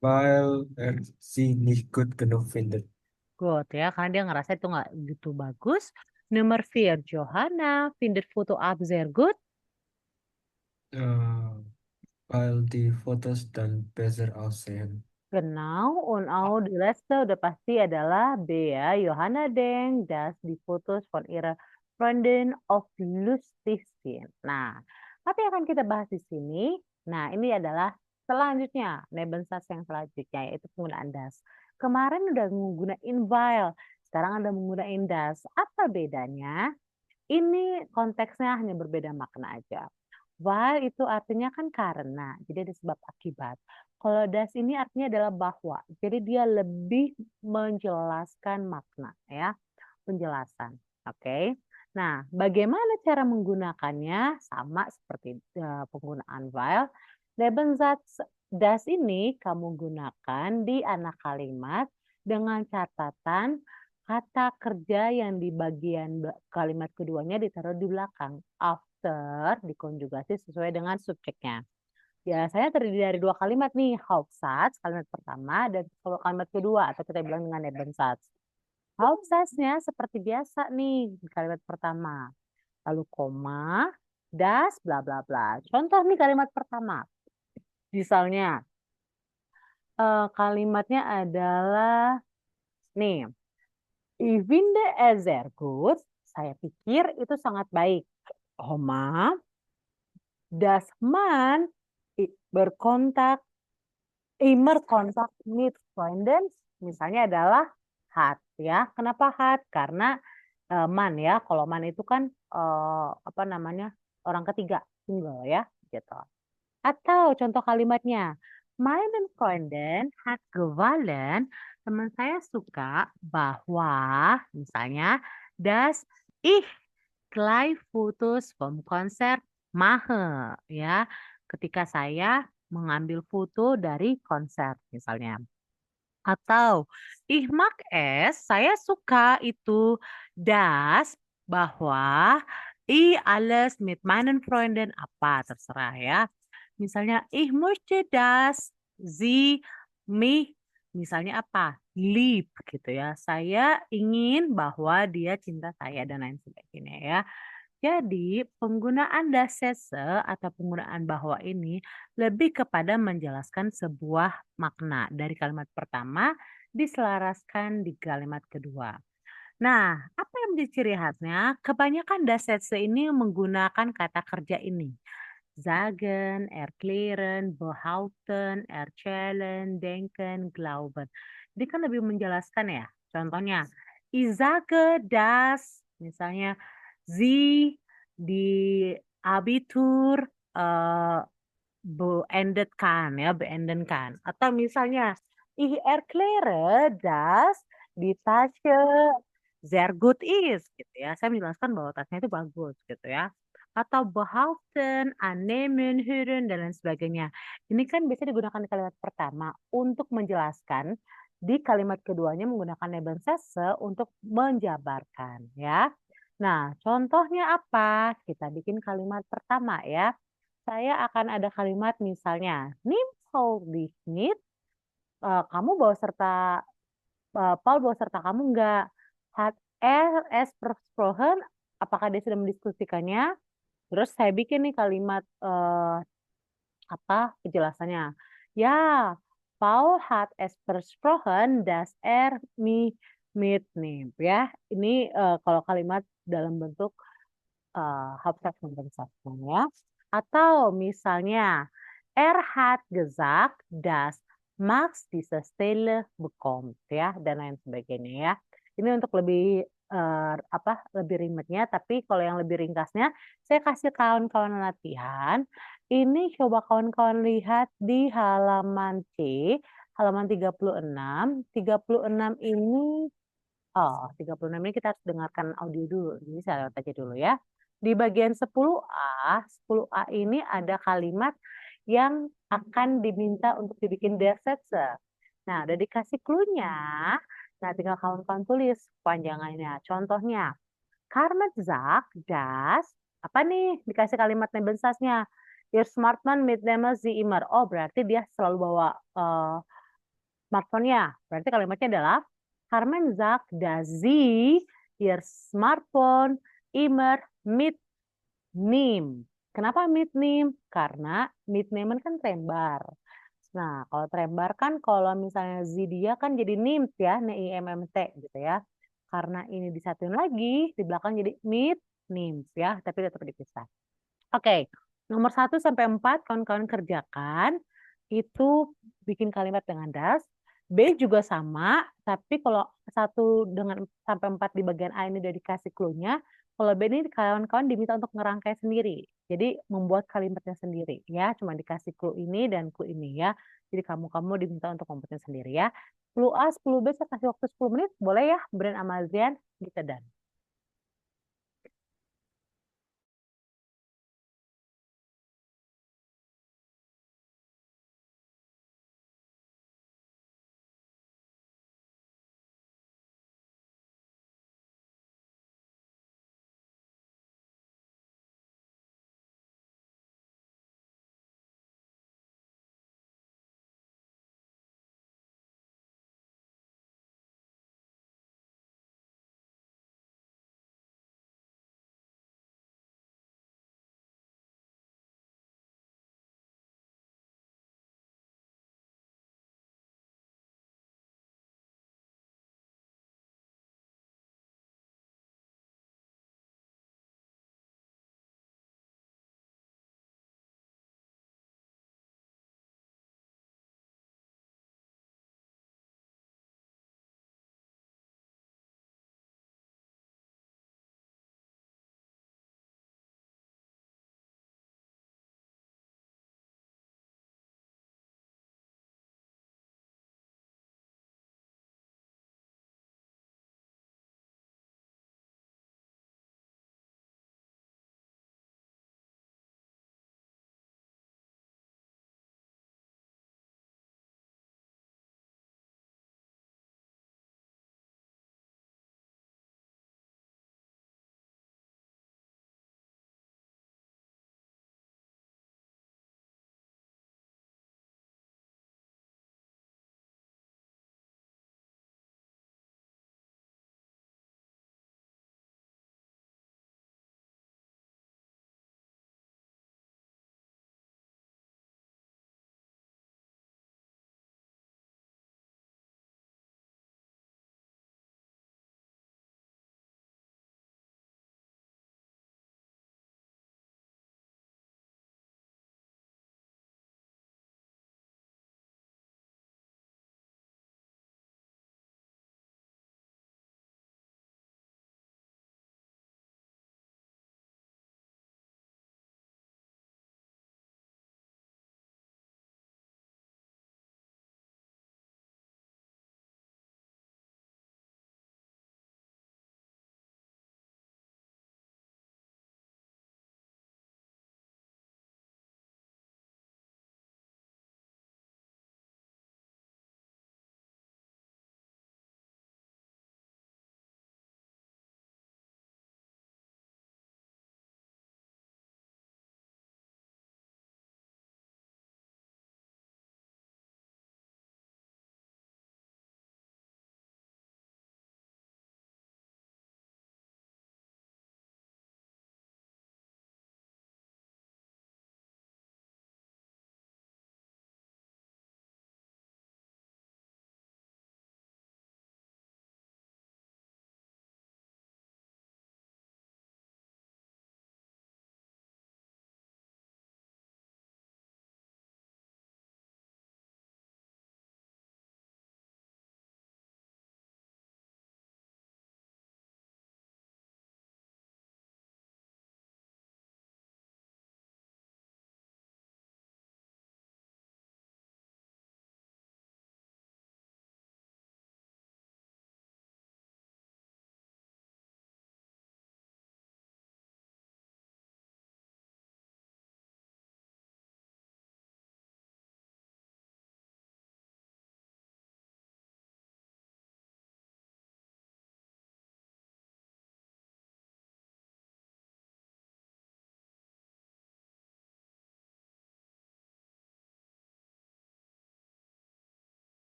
Weil sie nicht gut genug findet. Good ya, karena dia ngerasa itu nggak gitu bagus. Nomor 4. Johanna findet Foto ab sehr gut. Weil die Fotos dann besser aussehen. Genau, und auch die letzte udah pasti adalah B ya. Johanna denkt, dass die Fotos von ihrer Freundin oft lustig sind. Nah, apa yang akan kita bahas di sini? Nah, ini adalah selanjutnya, Nebensatz yang selanjutnya, yaitu penggunaan das. Kemarin udah menggunakan while, sekarang ada menggunakan das. Apa bedanya? Ini konteksnya hanya berbeda makna aja. While itu artinya kan karena, jadi ada sebab akibat. Kalau das ini artinya adalah bahwa, jadi dia lebih menjelaskan makna ya, penjelasan. Oke. Nah, bagaimana cara menggunakannya? Sama seperti penggunaan while. Nebensatz das ini kamu gunakan di anak kalimat dengan catatan kata kerja yang di bagian kalimat keduanya ditaruh di belakang. After dikonjugasi sesuai dengan subjeknya. Ya, saya terdiri dari 2 kalimat nih. Hauptsatz, kalimat pertama, dan kalau kalimat kedua, atau kita bilang dengan Nebensatz. Hauptsatznya seperti biasa nih, di kalimat pertama. Lalu koma, das, bla bla bla. Contoh nih kalimat pertama. Misalnya, kalimatnya adalah nih, ich finde es sehr gut. Saya pikir itu sangat baik. Koma, dass man berkontak, immer Kontakt mit Freunden, misalnya adalah hat ya. Kenapa hat? Karena man ya. Kalau man itu kan apa namanya orang ketiga single ya gitu. Atau contoh kalimatnya, meinen Freunden hat gefallen, teman saya suka bahwa misalnya dass ich gleich Fotos vom Konzert mache ya. Ketika saya mengambil foto dari konser misalnya. Atau ich mag es, saya suka itu das bahwa ich alles mit meinen Freunden apa terserah ya. Misalnya ich möchte dass sie mich misalnya apa? Lieb gitu ya. Saya ingin bahwa dia cinta saya dan lain sebagainya ya. Jadi, penggunaan dasese atau penggunaan bahwa ini lebih kepada menjelaskan sebuah makna dari kalimat pertama diselaraskan di kalimat kedua. Nah, apa yang menjadi ciri khasnya? Kebanyakan dasese ini menggunakan kata kerja ini. Sagen, erklären, behaupten, erzählen, denken, glauben. Ini kan lebih menjelaskan ya. Contohnya, ich sage, dass, misalnya, Sie di Abitur beendet kan ya, beenden kan. Atau misalnya, ich erkläre, dass die Tasche sehr gut ist gitu ya. Saya menjelaskan bahwa tasnya itu bagus gitu ya. Atau behaupten, annehmen, hören, dan lain sebagainya. Ini kan biasanya digunakan di kalimat pertama untuk menjelaskan, di kalimat keduanya menggunakan Nebensätze untuk menjabarkan ya. Nah, contohnya apa? Kita bikin kalimat pertama ya. Saya akan ada kalimat misalnya, nimm Paul dich mit. Kamu bawa serta, Paul bawa serta kamu enggak? Hat es versprochen? Apakah dia sudah mendiskusikannya? Terus saya bikin nih kalimat apa penjelasannya. Ya, Paul hat es versprochen, dass mich mitnimmt ya. Ini kalau kalimat dalam bentuk Hauptsatzkonversation ya. Atau misalnya, hat gesagt, dass Max diese Stelle bekommt ya dan lain sebagainya ya. Ini untuk lebih lebih ringkasnya, tapi kalau yang lebih ringkasnya saya kasih kawan-kawan latihan. Ini coba kawan-kawan lihat di halaman C, halaman 36. 36 ini 36 ini kita harus dengarkan audio dulu. Jadi saya lewat aja dulu ya. Di bagian 10A, 10A ini ada kalimat yang akan diminta untuk dibikin Dersätze. Nah, udah dikasih clue-nya. Nah, tinggal kawan-kawan tulis panjangannya. Contohnya, Carmen sagt, dass, apa nih? Dikasih kalimat Nebensatznya. Ihr Smartphone mitnehmen Sie immer. Oh, berarti dia selalu bawa smartphone-nya. Berarti kalimatnya adalah Carmen sagt, dass sie ihr Smartphone immer mitnimmt. Kenapa mitnimmt? Karena mitnehmen kan trembar. Nah, kalau trembar kan kalau misalnya sie dia kan jadi nimmt ya, nimmt gitu ya. Karena ini disatuin lagi, di belakang jadi mitnimmt ya, tapi tetap dipisah. Oke, nomor 1 sampai 4 kawan-kawan kerjakan. Itu bikin kalimat dengan das. B juga sama, tapi kalau 1 dengan sampai 4 di bagian A ini udah dikasih clue-nya. Kalau B ini kawan-kawan diminta untuk ngerangkai sendiri. Jadi membuat kalimatnya sendiri ya. Cuma dikasih clue ini dan clue ini ya. Jadi kamu diminta untuk membuatnya sendiri ya. Clue A, 10 B saya kasih waktu 10 menit. Boleh ya, Bren sama Adrian? Kita dan.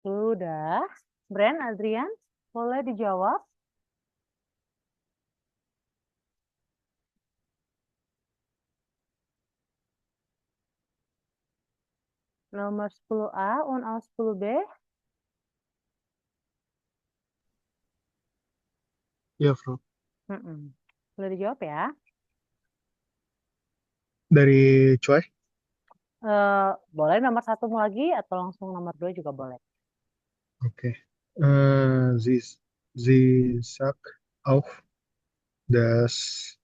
Sudah. Brand, Adrian, boleh dijawab? Nomor 10A und auch 10B. Ya, Frau. Boleh dijawab ya. Dari Choi, Boleh nomor 1 lagi atau langsung nomor 2 juga boleh. oke. Sie sagt auch, dass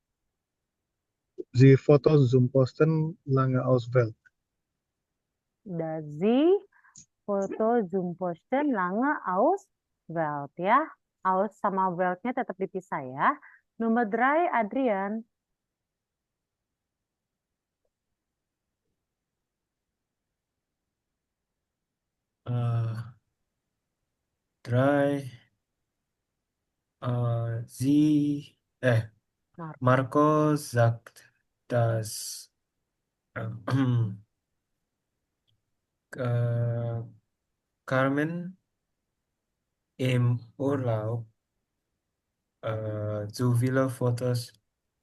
sie Fotos zum Posten lange auswählt. Da sie Foto zum Posten lange auswählt ya. Aus sama wählt-nya tetap dipisah ya. Nomor 3, Adrian. Drei. Sie. Marco. Marco sagt, dass Carmen im Urlaub zu viele Fotos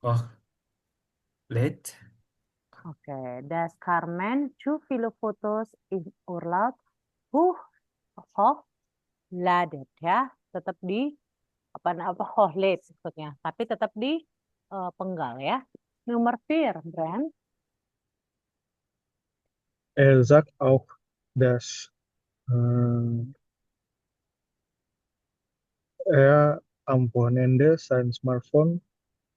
hochlädt. Oke, das Carmen zu viele Fotos im Urlaub hochladet ya. Tetap di apa hochlädt maksudnya, tapi tetap di penggal ya. Nomor 4, Brand. Er sagt auch, dass er am Wochenende sein Smartphone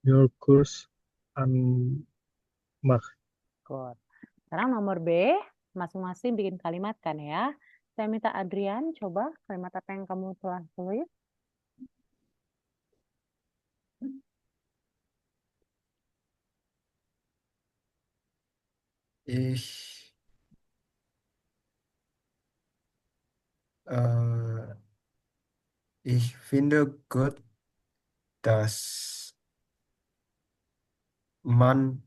nur kurz anmacht. Good. Sekarang nomor B, masing-masing bikin kalimat kan ya. Saya minta Adrian, coba kalimat apa yang kamu telah tulis. Ich äh, ich finde gut, dass man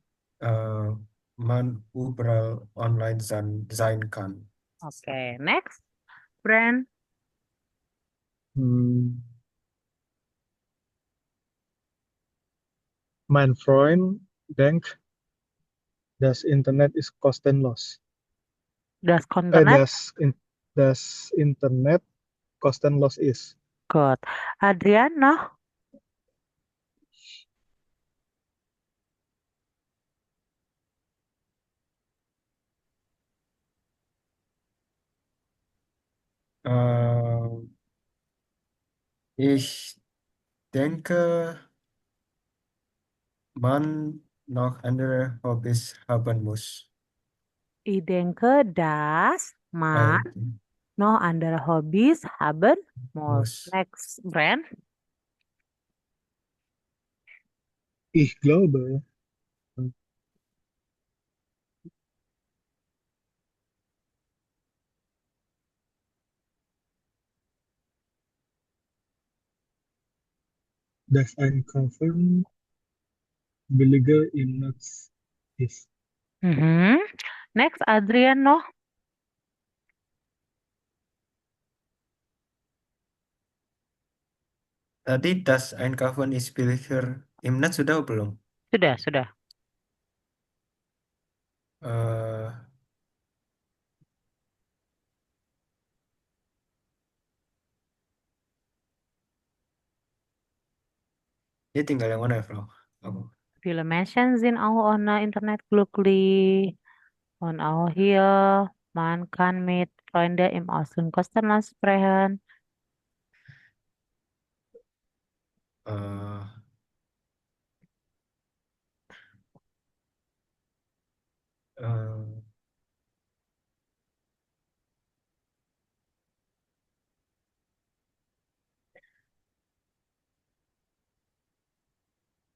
man überall online sein kann. Oke, next. Brand. Mein Freund denkt, das Internet ist kostenlos. Das Konternet. Das Internet kostenlos ist. Good. Adrian, noh. Ich denke, man noch andere Hobbys haben muss. Ich denke, dass man Äh, noch andere Hobbys haben muss. muss. Next, Brand. Ich glaube, dass ein Kaufen billiger im Netz ist. Next, Adrian, noh. Tadi das Einkaufen ist billiger im Netz sudah belum? Sudah. Eh, Dia tinggal yang mana ya, Bro? Aku. Viele Menschen sind auch ohne Internet glücklich. Und auch hier, man kann mit Freunden im Ausland kostenlos sprechen. Eh, eh,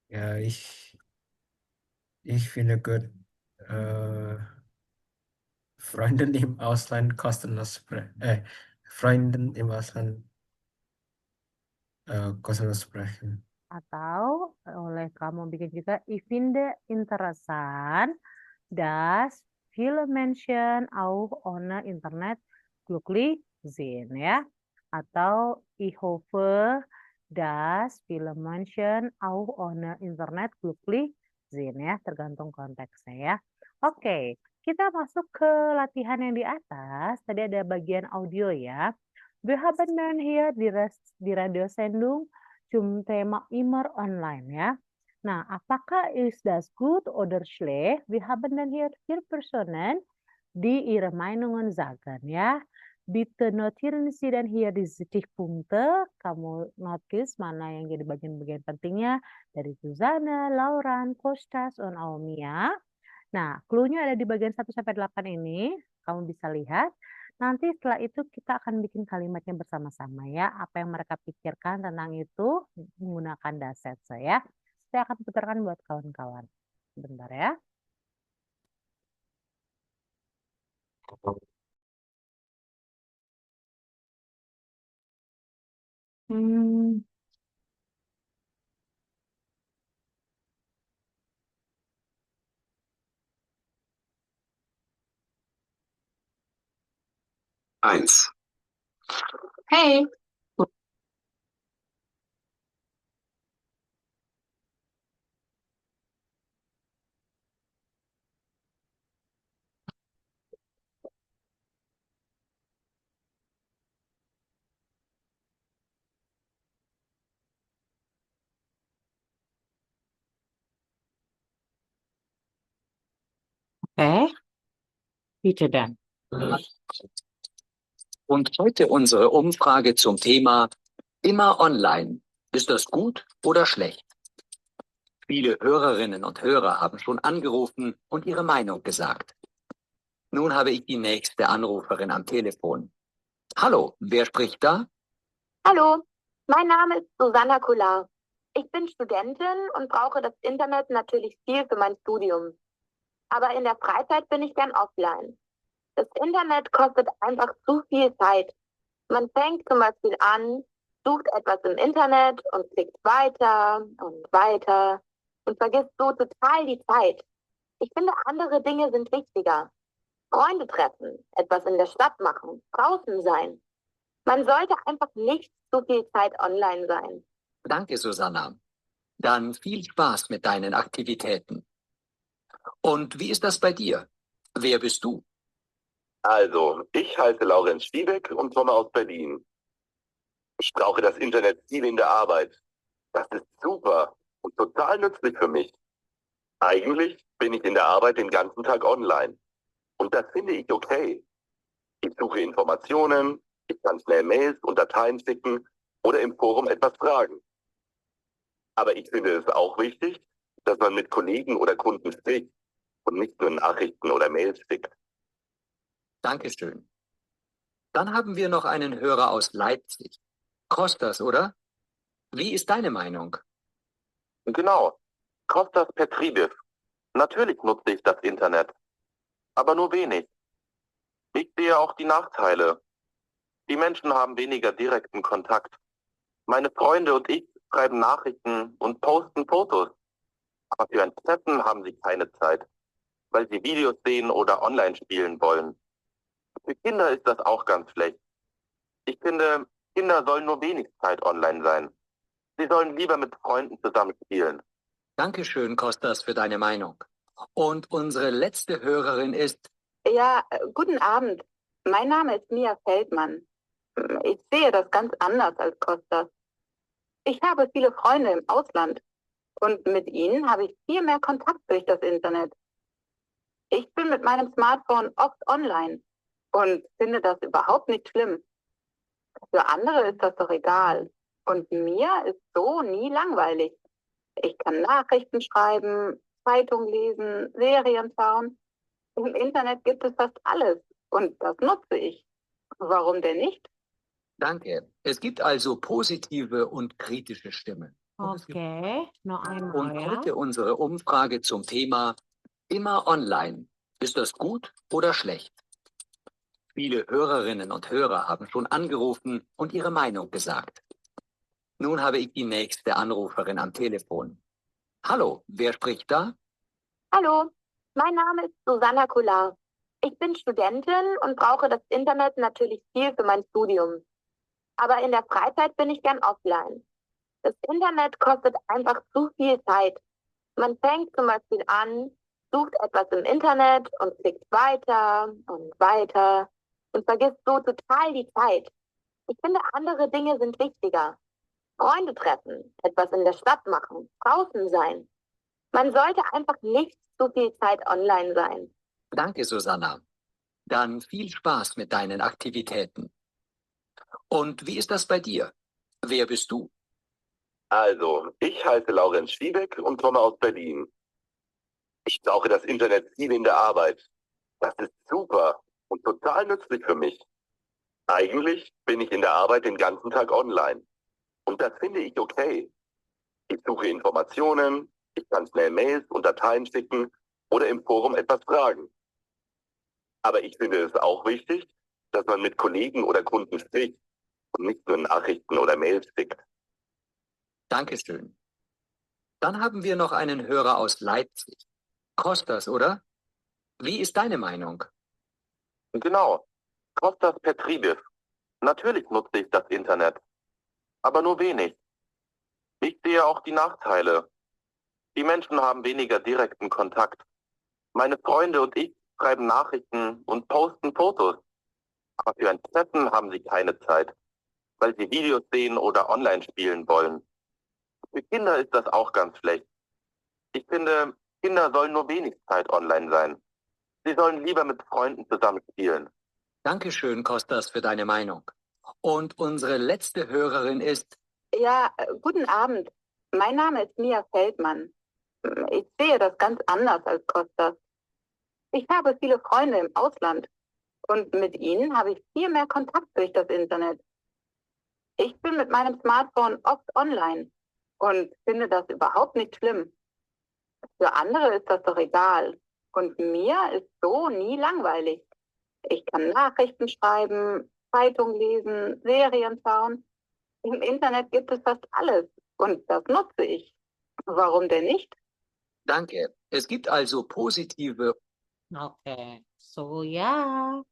ja, ich finde gut, Freunden im Ausland kostenlos Freunden im Ausland kostenlos sprechen. Atau oleh kamu bikin juga, ich finde interessant, dass viele Menschen auch ohne Internet glücklich sehen ya. Atau ich hoffe, dass viele Menschen auch ohne Internet glücklich sind ya, tergantung konteksnya ya. Oke, kita masuk ke latihan yang di atas. Tadi ada bagian audio ya. Wir haben dann hier die Radiosendung zum Thema immer online ya. Nah, apakah ist das gut oder schlecht? Wir haben dann hier 4 Personen, die ihre Meinungen sagen ya. Bitte notieren Sie dann hier die Stichpunkte. Kamu notice mana yang jadi bagian-bagian pentingnya dari Susanne, Lauran, Kostas, und auch Mia. Nah, clue-nya ada di bagian 1 sampai 8 ini. Kamu bisa lihat. Nanti setelah itu kita akan bikin kalimatnya bersama-sama ya. Apa yang mereka pikirkan tentang itu menggunakan daset saya. Saya akan putarkan buat kawan-kawan. Bentar ya. Hmm. Eins. Hey, Bitte dann. Und heute unsere Umfrage zum Thema immer online. Ist das gut oder schlecht? Viele Hörerinnen und Hörer haben schon angerufen und ihre Meinung gesagt. Nun habe ich die nächste Anruferin am Telefon. Hallo, wer spricht da? hallo, mein Name ist Susanna Kular. Ich bin Studentin und brauche das Internet natürlich viel für mein Studium. Aber in der Freizeit bin ich gern offline. Das Internet kostet einfach zu viel Zeit. Man fängt zum Beispiel an, sucht etwas im Internet und klickt weiter und vergisst so total die Zeit. Ich finde, andere Dinge sind wichtiger. Freunde treffen, etwas in der Stadt machen, draußen sein. Man sollte einfach nicht zu viel Zeit online sein. Danke, Susanna. Dann viel Spaß mit deinen Aktivitäten. Und wie ist das bei dir? Wer bist du? Also, ich heiße Laurenz Stiebeck und komme aus Berlin. Ich brauche das Internet viel in der Arbeit. Das ist super und total nützlich für mich. Eigentlich bin ich in der Arbeit den ganzen Tag online. Und das finde ich okay. Ich suche Informationen, ich kann schnell Mails und Dateien schicken oder im Forum etwas fragen. Aber ich finde es auch wichtig, dass man mit Kollegen oder Kunden spricht und nicht nur Nachrichten oder Mails schickt. Dankeschön. Dann haben wir noch einen Hörer aus Leipzig. Kostas, oder? Wie ist deine Meinung? Genau. Kostas Petridiv. Natürlich nutze ich das Internet. Aber nur wenig. Ich sehe auch die Nachteile. Die Menschen haben weniger direkten Kontakt. Meine Freunde und ich schreiben Nachrichten und posten Fotos. Aber für ein Treffen haben sie keine Zeit, weil sie Videos sehen oder online spielen wollen. Für Kinder ist das auch ganz schlecht. Ich finde, Kinder sollen nur wenig Zeit online sein. Sie sollen lieber mit Freunden zusammen spielen. Dankeschön, Kostas, für deine Meinung. Und unsere letzte Hörerin ist... Ja, guten Abend. Mein Name ist Mia Feldmann. Ich sehe das ganz anders als Kostas. Ich habe viele Freunde im Ausland und mit ihnen habe ich viel mehr Kontakt durch das Internet. Ich bin mit meinem Smartphone oft online und finde das überhaupt nicht schlimm. Für andere ist das doch egal. Und mir ist so nie langweilig. Ich kann Nachrichten schreiben, Zeitung lesen, Serien schauen. Im Internet gibt es fast alles und das nutze ich. Warum denn nicht? Danke. Es gibt also positive und kritische Stimmen. Oke, noch einmal Und ya. heute unsere Umfrage zum Thema immer online. Ist das gut oder schlecht? Viele Hörerinnen und Hörer haben schon angerufen und ihre Meinung gesagt. Nun habe ich die nächste Anruferin am Telefon. Hallo, wer spricht da? Hallo, mein Name ist Susanna Kular. Ich bin Studentin und brauche das Internet natürlich viel für mein Studium. Aber in der Freizeit bin ich gern offline. Das Internet kostet einfach zu viel Zeit. Man fängt zum Beispiel an, sucht etwas im Internet und klickt weiter und vergisst so total die Zeit. Ich finde, andere Dinge sind wichtiger. Freunde treffen, etwas in der Stadt machen, draußen sein. Man sollte einfach nicht zu viel Zeit online sein. Danke, Susanna. Dann viel Spaß mit deinen Aktivitäten. Und wie ist das bei dir? Wer bist du? Also, ich heiße Laurenz Schiebeck und komme aus Berlin. Ich brauche das Internet viel in der Arbeit. Das ist super und total nützlich für mich. Eigentlich bin ich in der Arbeit den ganzen Tag online. Und das finde ich okay. Ich suche Informationen, ich kann schnell Mails und Dateien schicken oder im Forum etwas fragen. Aber ich finde es auch wichtig, dass man mit Kollegen oder Kunden spricht und nicht nur Nachrichten oder Mails schickt. Dankeschön. Dann haben wir noch einen Hörer aus Leipzig. Kostas, oder? Wie ist deine Meinung? Genau. Kostas Petrides. Natürlich nutze ich das Internet. Aber nur wenig. Ich sehe auch die Nachteile. Die Menschen haben weniger direkten Kontakt. Meine Freunde und ich schreiben Nachrichten und posten Fotos. Aber für ein Treffen haben sie keine Zeit, weil sie Videos sehen oder online spielen wollen. Für Kinder ist das auch ganz schlecht. Ich finde, Kinder sollen nur wenig Zeit online sein. Sie sollen lieber mit Freunden zusammen spielen. Dankeschön, Kostas, für deine Meinung. Und unsere letzte Hörerin ist... Ja, guten Abend. Mein Name ist Mia Feldmann. Ich sehe das ganz anders als Kostas. Ich habe viele Freunde im Ausland und mit ihnen habe ich viel mehr Kontakt durch das Internet. Ich bin mit meinem Smartphone oft online und finde das überhaupt nicht schlimm. Für andere ist das doch egal. Und mir ist so nie langweilig. Ich kann Nachrichten schreiben, Zeitung lesen, Serien schauen. Im Internet gibt es fast alles und das nutze ich. Warum denn nicht? Danke. Es gibt also positive... Oke, so ya.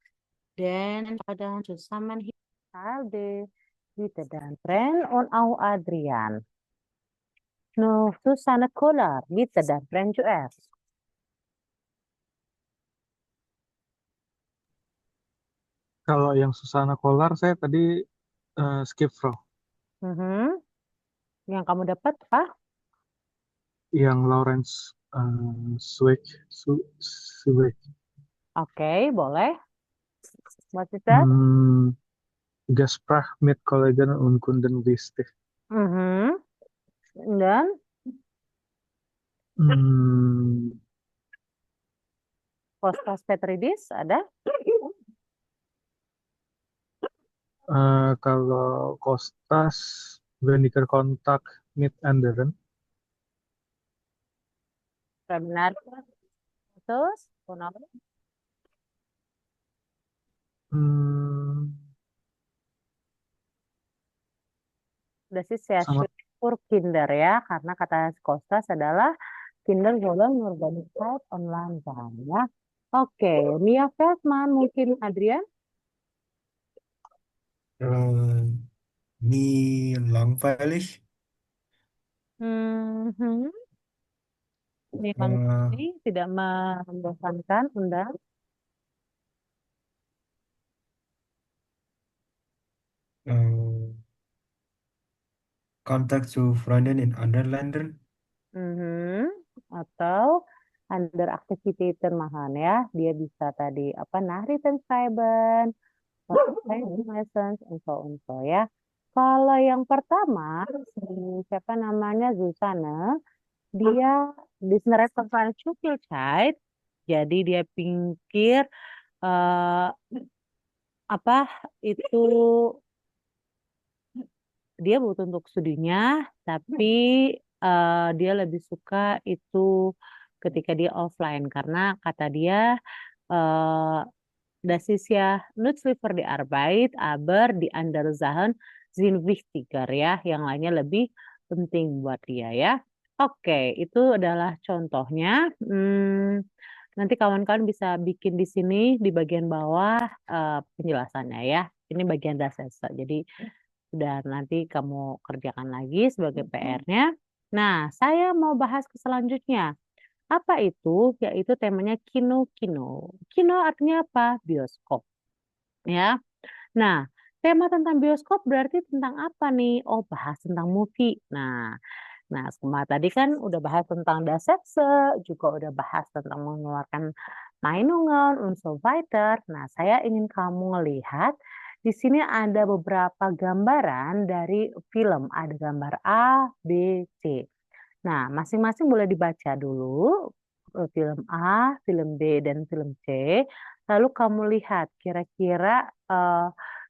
Dan pada zusammen hade lite dan tren on au Adrian. No, Susanne Kolar, lite dan tren US. Kalau yang Susana Kolar saya tadi skip Bro. Mhm. Yang kamu dapat, Pak? Yang Lawrence Suwek. Oke, boleh. What is that? Gesprach mit Kollegen und Kunden wichtig. Mhm. Dan Kostas Petridis ada? Kalau Kostas weniger kontak mit anderen. Benar. Terus, kenapa? Das ist sehr Sangat. schön für Kinder ya, karena kata Kostas adalah Kinder sollen nur wenig Zeit online sein ya. Oke, Mia Feldman, mungkin Adrian? Nie langweilig. Mhm. Ini tidak membosankan, Unda. Kontakt zu Freunden in anderen Ländern. Atau under Aktivitäten machen ya. Dia bisa tadi apa Nachrichten schreiben, lessons, and so ya. Kalau yang pertama, siapa namanya Susana, dia disnerevkan Zeit, jadi dia pikir apa itu dia butuh untuk studinya, tapi dia lebih suka itu ketika dia offline karena kata dia das ist ja nützlich für die Arbeit, aber die anderen Sachen sind wichtiger ya, yang lainnya lebih penting buat dia ya. Oke, itu adalah contohnya. Nanti kawan-kawan bisa bikin di sini di bagian bawah penjelasannya ya. Ini bagian dasar. Jadi udah nanti kamu kerjakan lagi sebagai PR-nya. Nah, saya mau bahas ke selanjutnya. Apa itu? Yaitu temanya kino-kino. Kino artinya apa? Bioskop. Ya. Nah, tema tentang bioskop berarti tentang apa nih? Oh, bahas tentang movie. Nah, semua tadi kan udah bahas tentang dasetse, juga udah bahas tentang mengeluarkan Meinungen und so weiter. Nah, saya ingin kamu ngelihat di sini ada beberapa gambaran dari film. Ada gambar A, B, C. Nah, masing-masing boleh dibaca dulu film A, film B, dan film C. Lalu kamu lihat kira-kira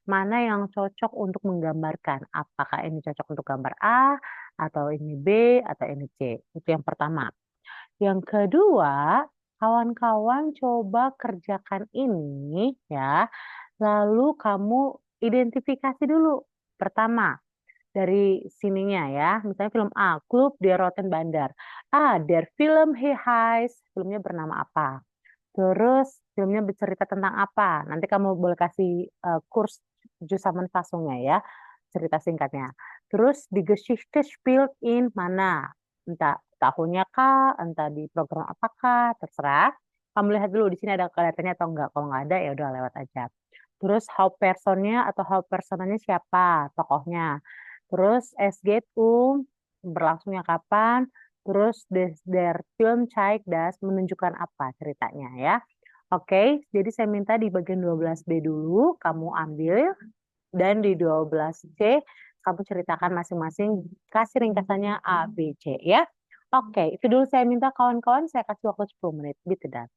mana yang cocok untuk menggambarkan. Apakah ini cocok untuk gambar A, atau ini B, atau ini C. Itu yang pertama. Yang kedua, kawan-kawan coba kerjakan ini ya. Lalu kamu identifikasi dulu. Pertama, dari sininya ya. Misalnya film A, Klub der Roten Bandar. Der Film heißt, filmnya bernama apa? Terus filmnya bercerita tentang apa? Nanti kamu boleh kasih kurs Zusammenfassungnya ya, cerita singkatnya. Terus die Geschichte spielt in mana? Entah tahunnya kah, entah di program apakah, terserah. Kamu lihat dulu di sini ada kelihatannya atau enggak. Kalau nggak ada ya udah lewat aja. Terus Hauptpersonnya atau Hauptpersonanya siapa? Tokohnya. Terus es geht berlangsungnya kapan? Terus der Film zeigt das menunjukkan apa ceritanya ya. Oke, jadi saya minta di bagian 12B dulu kamu ambil dan di 12C kamu ceritakan masing-masing, kasih ringkasannya A, B, C ya. Oke, itu dulu saya minta kawan-kawan, saya kasih waktu 10 menit. Gitu dan.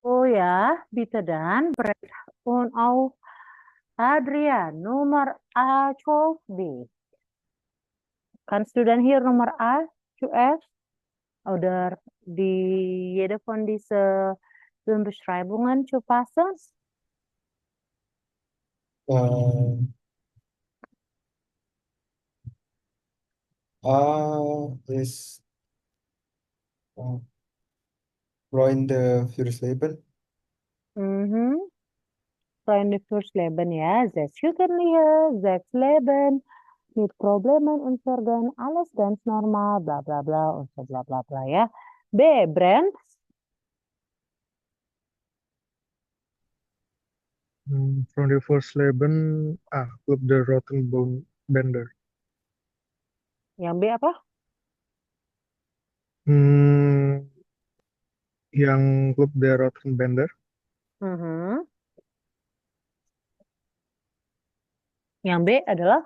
Oh ja, bitte dann Brett und auch Adrian, Nummer A12b. Kannst du dann hier Nummer A zuerst oder jede von diesen Beschreibungen zu passen? A ist Freunde fürs Leben. Mhm. Freunde fürs Leben, ja. 6 Jugendliche, 6 Leben mit Problemen und Sorgen, alles ganz normal, bla bla bla und so bla bla bla, ja. B, Brand. Freunde fürs Leben, Club der Rotten Bender. Yang B apa? Yang Club der Rotten Bender. Mhm. Yang B adalah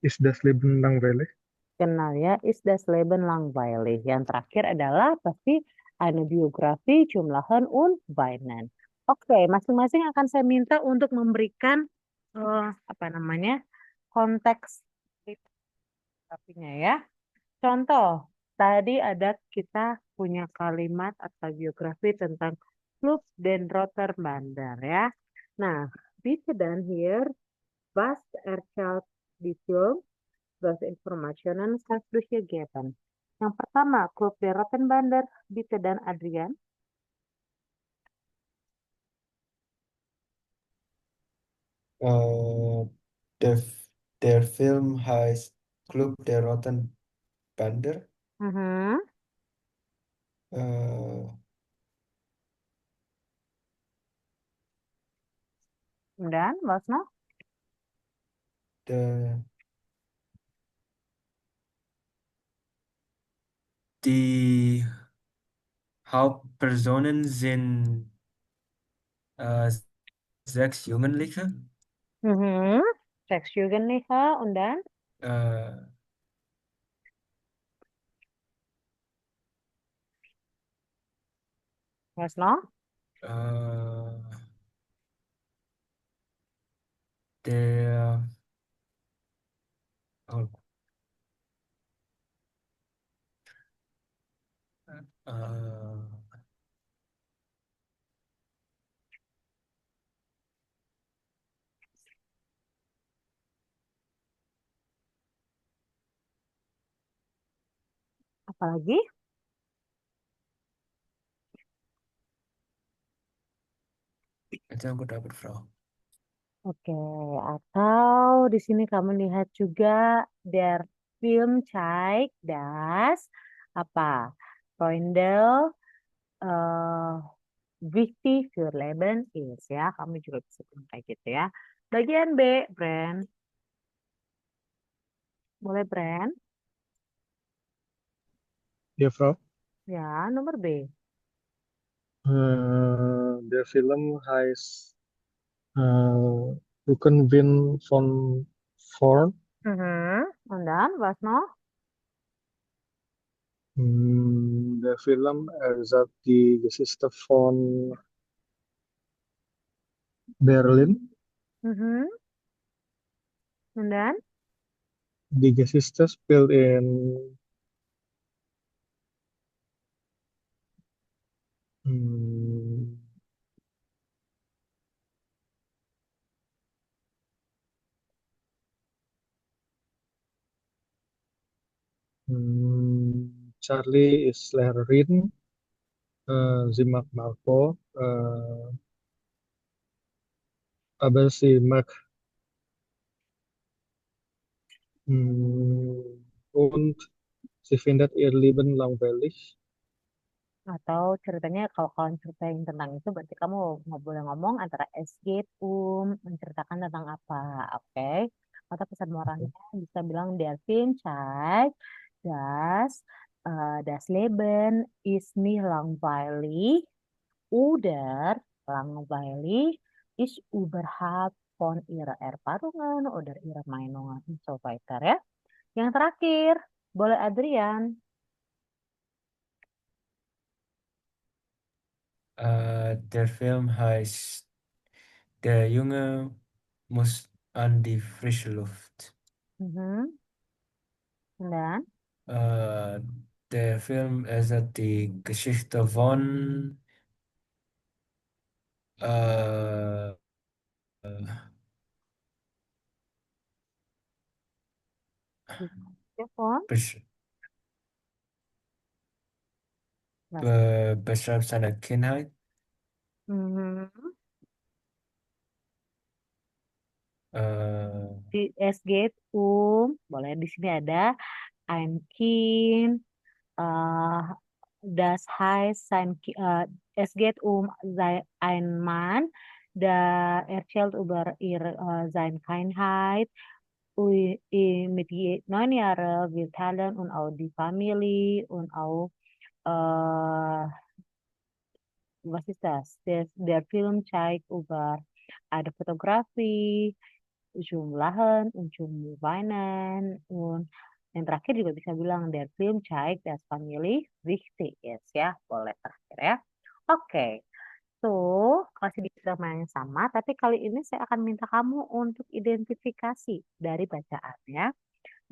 Ist das Leben langweilig? kenal ya, ist das Leben langweilig. Yang terakhir adalah pasti eine Biografie, Jumlahan und Weinen. Oke, masing-masing akan saya minta untuk memberikan apa namanya konteks biografinya ya. Contoh, tadi ada kita punya kalimat atau biografi tentang Club den Rotter Bandar ya. Nah, bitte dan hier was erzählt die Film? Welche Informationen kannst du hier geben? Yang pertama, Club der Rotten Bandar, bitte dan Adrian. Der, der Film heißt Club der Roten Bänder. Mhm. Dan, was noch? Die Hauptpersonen sind 6 Jugendliche. Mhm. 6 Jugendliche und dann? Was noch? Der oh, Apalagi? itu yang aku dapat, Frau. Oke, atau di sini kamu lihat juga der Film zeigt das apa? Freunde wichtig für Leben ist ya. Kamu juga bisa bilang kayak gitu ya. Bagian B, Brand. Boleh Brand? Ya, Frau. Ya, nomor B. Der Film heißt Rückenwind von vorn. Und dann, was noch? Der Film erzählt die Geschichte von Berlin. Und dann? Die Geschichte spielt in Charlie ist Lehrerin, sie mag Marco, aber sie mag und sie findet ihr Leben langweilig. Atau ceritanya kalau kalian ceritain tentang itu berarti kamu nggak boleh ngomong antara es geht menceritakan tentang apa, oke? Atau pesan moralnya bisa bilang der Film zeigt dass das Leben ist nicht langweilig oder langweilig ist überhaupt von ihrer Erfahrungen oder ihrer Meinungen und so weiter ya. Yang terakhir, boleh Adrian. Der Film heißt Der Junge muss an die frische Luft. Mhm. Dan Der Film erzählt die Geschichte von äh, Stefan. besch Was? beschreibt seine Kindheit. Mhm. Äh, Es geht boleh di sini ada ein Kind, äh, das heißt es geht ein Mann, der erzählt über seine Kindheit. Mit 9 Jahren, wir teilen und auch die Familie und auch äh, was ist das? Der Film zeigt über ada fotografi, jumlahan, und Weinen und yang terakhir juga bisa bilang der Film zeigt dass Family wichtig ist ya. Boleh terakhir ya. Oke. So, masih di tema yang sama, tapi kali ini saya akan minta kamu untuk identifikasi dari bacaannya.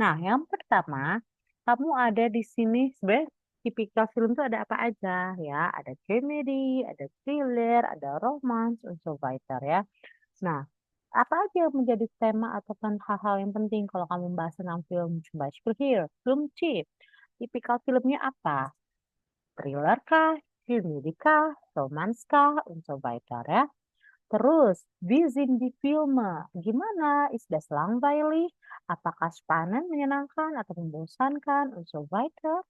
Nah, yang pertama, kamu ada di sini sebenarnya tipikal film itu ada apa aja ya? Ada komedi, ada thriller, ada romance, und so weiter ya. Nah, apa aja yang menjadi tema ataupun hal-hal yang penting kalau kamu membahas tentang film? Zum Beispiel here, film tip. Tipikal filmnya apa? Thriller kah? Komedi kah? Romance kah? Und so weiter ya. Terus, wie sind die Filme? Gimana? Ist das langweilig? Apakah spannend, menyenangkan, atau membosankan? Und so weiter.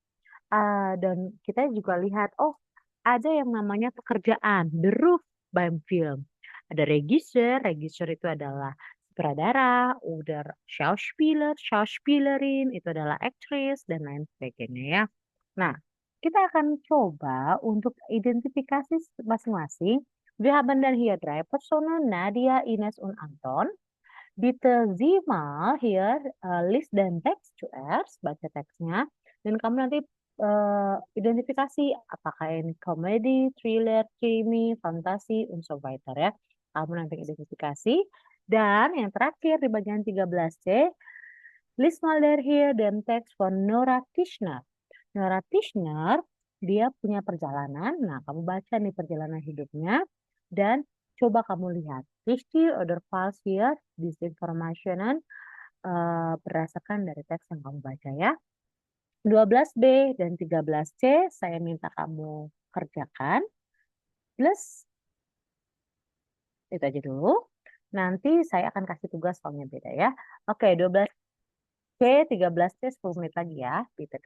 Dan kita juga lihat, oh, ada yang namanya pekerjaan, Beruf beim Film. Ada regisseur itu adalah sutradara, oder Schauspieler, Schauspielerin, itu adalah aktris, dan lain sebagainya ya. Nah, kita akan coba untuk identifikasi masing-masing. Wir haben dann hier 3 Personen, Nadia, Ines, und Anton. Bitte sieh mal hier, list dan teks zuerst, baca teksnya, dan kamu nanti identifikasi apakah ini komedi, thriller, krimi, fantasi, und so weiter ya. Kamu nanti identifikasi. Dan yang terakhir di bagian 13C, list mal der hier den Text von Nora Tischner. Nora Tischner, dia punya perjalanan. Nah, kamu baca nih perjalanan hidupnya dan coba kamu lihat. Richtig oder falsch hier, disinformationen berdasarkan dari teks yang kamu baca ya. 12B dan 13C saya minta kamu kerjakan. Plus, itu aja dulu. Nanti saya akan kasih tugas soalnya beda ya. Oke, 12C, 13C 10 menit lagi ya. Bitte.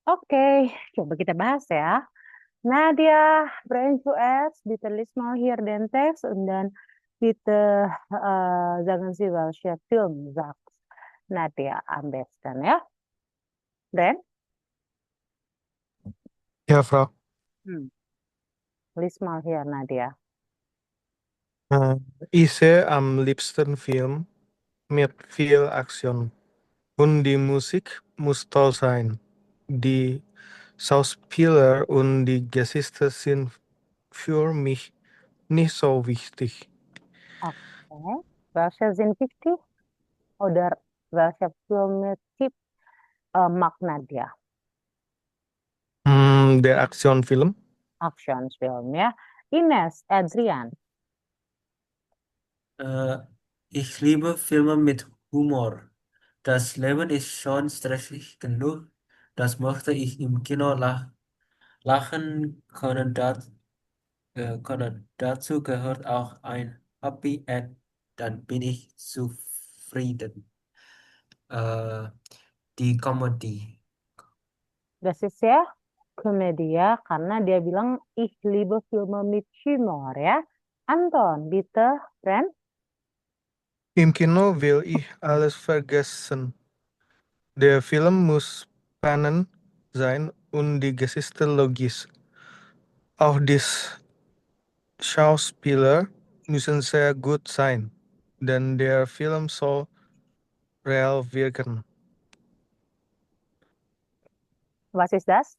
Oke, coba kita bahas ya. Nadia brennt zuerst, bitte lies mal hier den Text und dann bitte sagen Sie, welcher Film sagt Nadia am besten ya. Bren, Ja, Frau. lies mal hier Nadia. Ich sehe am liebsten Film mit viel Aktion. Und die Musik muss toll sein. Die Schauspieler und die Gesichter sind für mich nicht so wichtig. Okay. Welche sind wichtig? Oder welcher Filmtyp mag Nadia? Der Aktionfilm. Actionfilm ya. Ines, Adrian. Ich liebe Filme mit Humor. Das Leben ist schon stressig genug. Das möchte ich im Kino lachen können. Dazu gehört auch ein Happy End. Dann bin ich zufrieden. Äh, die Comedy. Das ist ya komedi ya, karena dia bilang ich liebe Filme mit Humor ya. Anton, bitte, Bren. Im Kino will ich alles vergessen. Der Film muss spannend sein und die Geschichte logisch. Auch die Schauspieler müssen sehr gut sein, denn der Film soll real wirken. Was ist das?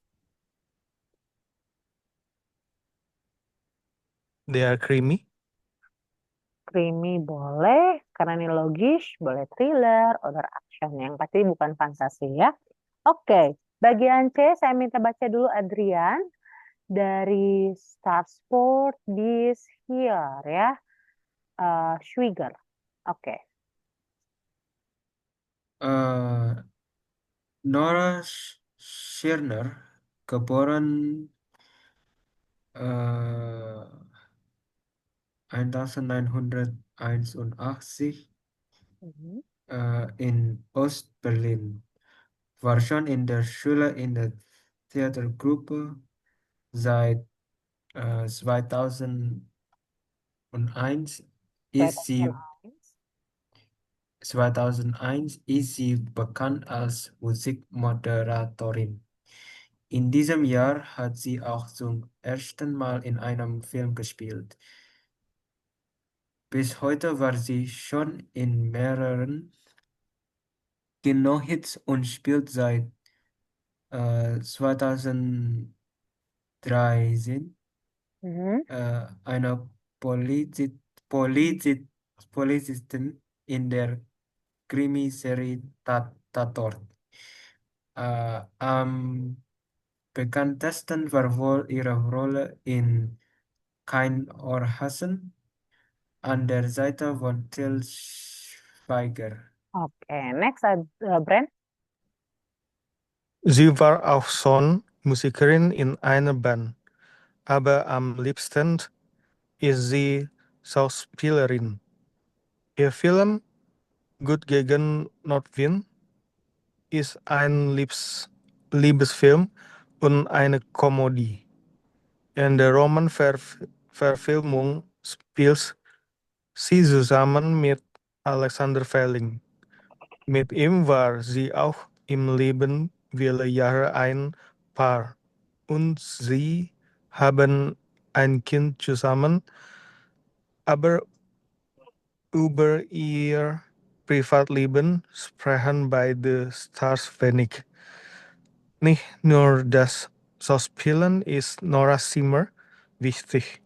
Der Krimi. Krimi boleh, karena ini logis, boleh thriller, oder action. Yang pasti bukan fantasi ya. Oke, bagian C saya minta baca dulu Adrian. Dari Start Sport bis Here ya. Schwieger. Oke. Äh, Nora Schirner, geboren 1981 Mhm. in Ost-Berlin, war schon in der Schule in der Theatergruppe. Seit 2001 ist sie 2001 ist sie bekannt als Musikmoderatorin. In diesem Jahr hat sie auch zum ersten Mal in einem Film gespielt. Bis heute war sie schon in mehreren Kinohits und spielt seit 2013 Mhm. eine Polizist, Polizistin in der Krimiserie Tatort. Am bekanntesten war wohl ihre Rolle in Kein Ohrhasen an der Seite von Til Schweiger. Oke, next Bren. Sie war auch schon Musikerin in einer Band, aber am liebsten ist sie Schauspielerin. Ihr Film Gut gegen Nordwind ist ein Liebesfilm und eine Komödie. In der Romanverfilmung spielt sie zusammen mit Alexander Velling. Mit ihm war sie auch im Leben viele Jahre ein Paar und sie haben ein Kind zusammen, aber über ihr Privatleben sprechen beide Stars wenig. Nicht nur das Schauspielen ist Nora Simmer wichtig.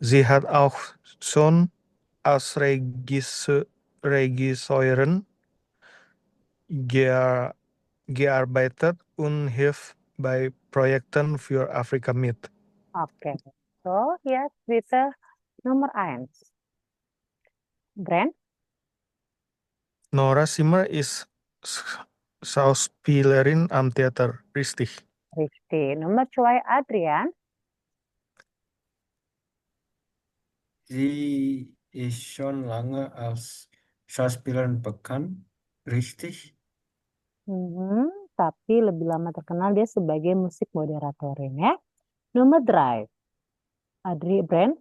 Sie hat auch schon als Regisseurin gearbeitet und hilft bei Projekten für Afrika mit. Oke. So, jetzt bitte Nummer 1. Bren. Nora Simmer ist Schauspielerin am Theater, richtig. Richtig. Nummer 2 Adrian. Sie ist schon lange als Schauspielerin bekannt, richtig? Mhm. tapi lebih lama terkenal dia sebagai musik moderatorin ya. Nomor 3. Brand?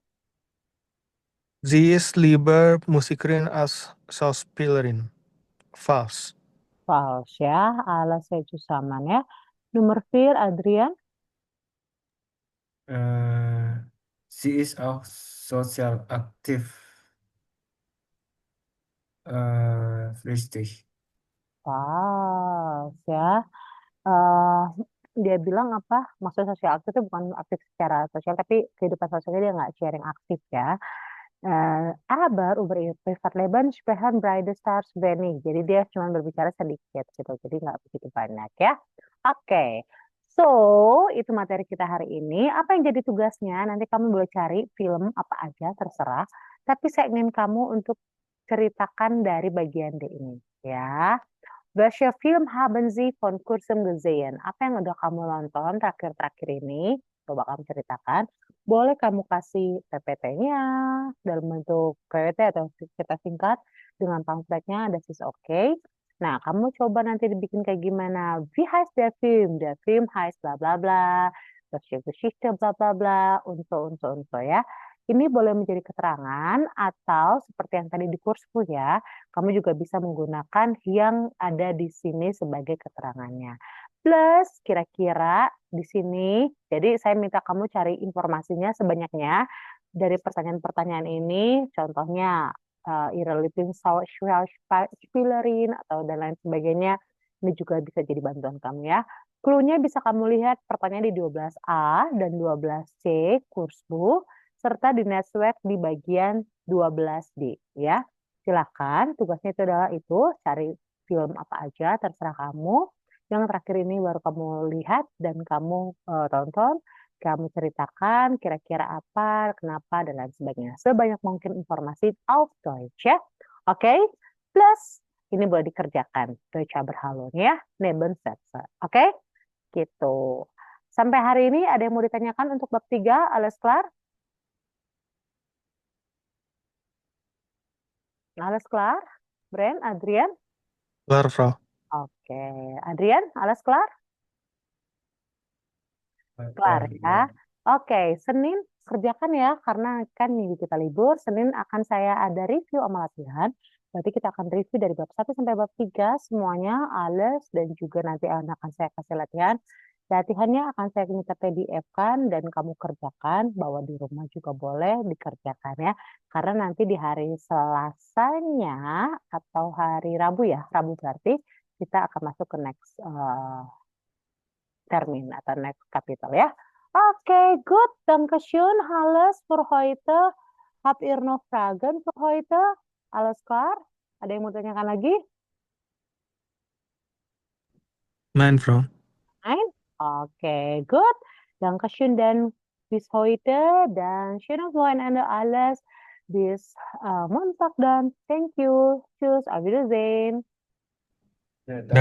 Sie ist lieber Musikerin als Schauspielerin. False. False ya. Alles saya Saman ya. Nomor 4, Adrian? Sie ist auch sozial aktiv. Richtig. False ya. Eh, dia bilang apa? Maksud sosial aktif itu bukan aktif secara sosial, tapi kehidupan sosialnya dia nggak sharing aktif ya. Aber über ihr Privatleben sprechen beide stars wenig. Jadi dia cuma berbicara sedikit gitu. Jadi nggak begitu banyak ya. Oke. So, itu materi kita hari ini. Apa yang jadi tugasnya? Nanti kamu boleh cari film apa aja, terserah. Tapi saya ingin kamu untuk ceritakan dari bagian D ini ya. Welche Film haben Sie von kurzem gesehen? Apa yang udah kamu nonton terakhir-terakhir ini? Coba kamu ceritakan. Boleh kamu kasih PPT-nya dalam bentuk PPT atau cerita singkat dengan pamfletnya, das ist okay. Nah, kamu coba nanti dibikin kayak gimana? Wie heißt der Film? Der Film heißt bla bla bla. Welche Geschichte bla bla bla. Unso ya. Ini boleh menjadi keterangan atau seperti yang tadi di kursku ya, kamu juga bisa menggunakan yang ada di sini sebagai keterangannya. Plus, kira-kira di sini, jadi saya minta kamu cari informasinya sebanyaknya dari pertanyaan-pertanyaan ini, contohnya ihre Lieblingsschauspielerin atau dan lain sebagainya, ini juga bisa jadi bantuan kamu ya. Clue-nya bisa kamu lihat pertanyaan di 12A dan 12C kursbu, serta di network di bagian 12D ya. Silakan, tugasnya itu adalah cari film apa aja, terserah kamu. Yang terakhir ini baru kamu lihat dan kamu tonton, kamu ceritakan kira-kira apa, kenapa, dan lain sebagainya. Sebanyak mungkin informasi auf Deutsch ya. Oke? Plus, ini boleh dikerjakan. Deutsch berhalun ya, Nebensätze. Oke? Gitu. Sampai hari ini ada yang mau ditanyakan untuk bab 3, alles klar? Alles klar? Bren, Adrian? Klar, Frau. Oke. Adrian, alles klar? Klar ya. Oke, Senin kerjakan ya, karena kan minggu kita libur. Senin akan saya ada review sama latihan. Berarti kita akan review dari bab 1 sampai bab 3 semuanya, alles, dan juga nanti akan saya kasih latihan. Latihannya akan saya minta PDF-kan dan kamu kerjakan, bawa di rumah juga boleh dikerjakan ya. Karena nanti di hari Selasanya atau hari Rabu ya, Rabu berarti kita akan masuk ke next termin atau next kapitel ya. Oke, good. Dankeschön, alles für heute. Habt ihr noch Fragen für heute? Alles klar? Ada yang mau tanyakan lagi? Nein, Frau. Nein? Oke, good. Dankeschön dan bis heute dan schönes Wochenende alles. Bis Montag dan thank you. Tschüss, auf Wiedersehen. Dan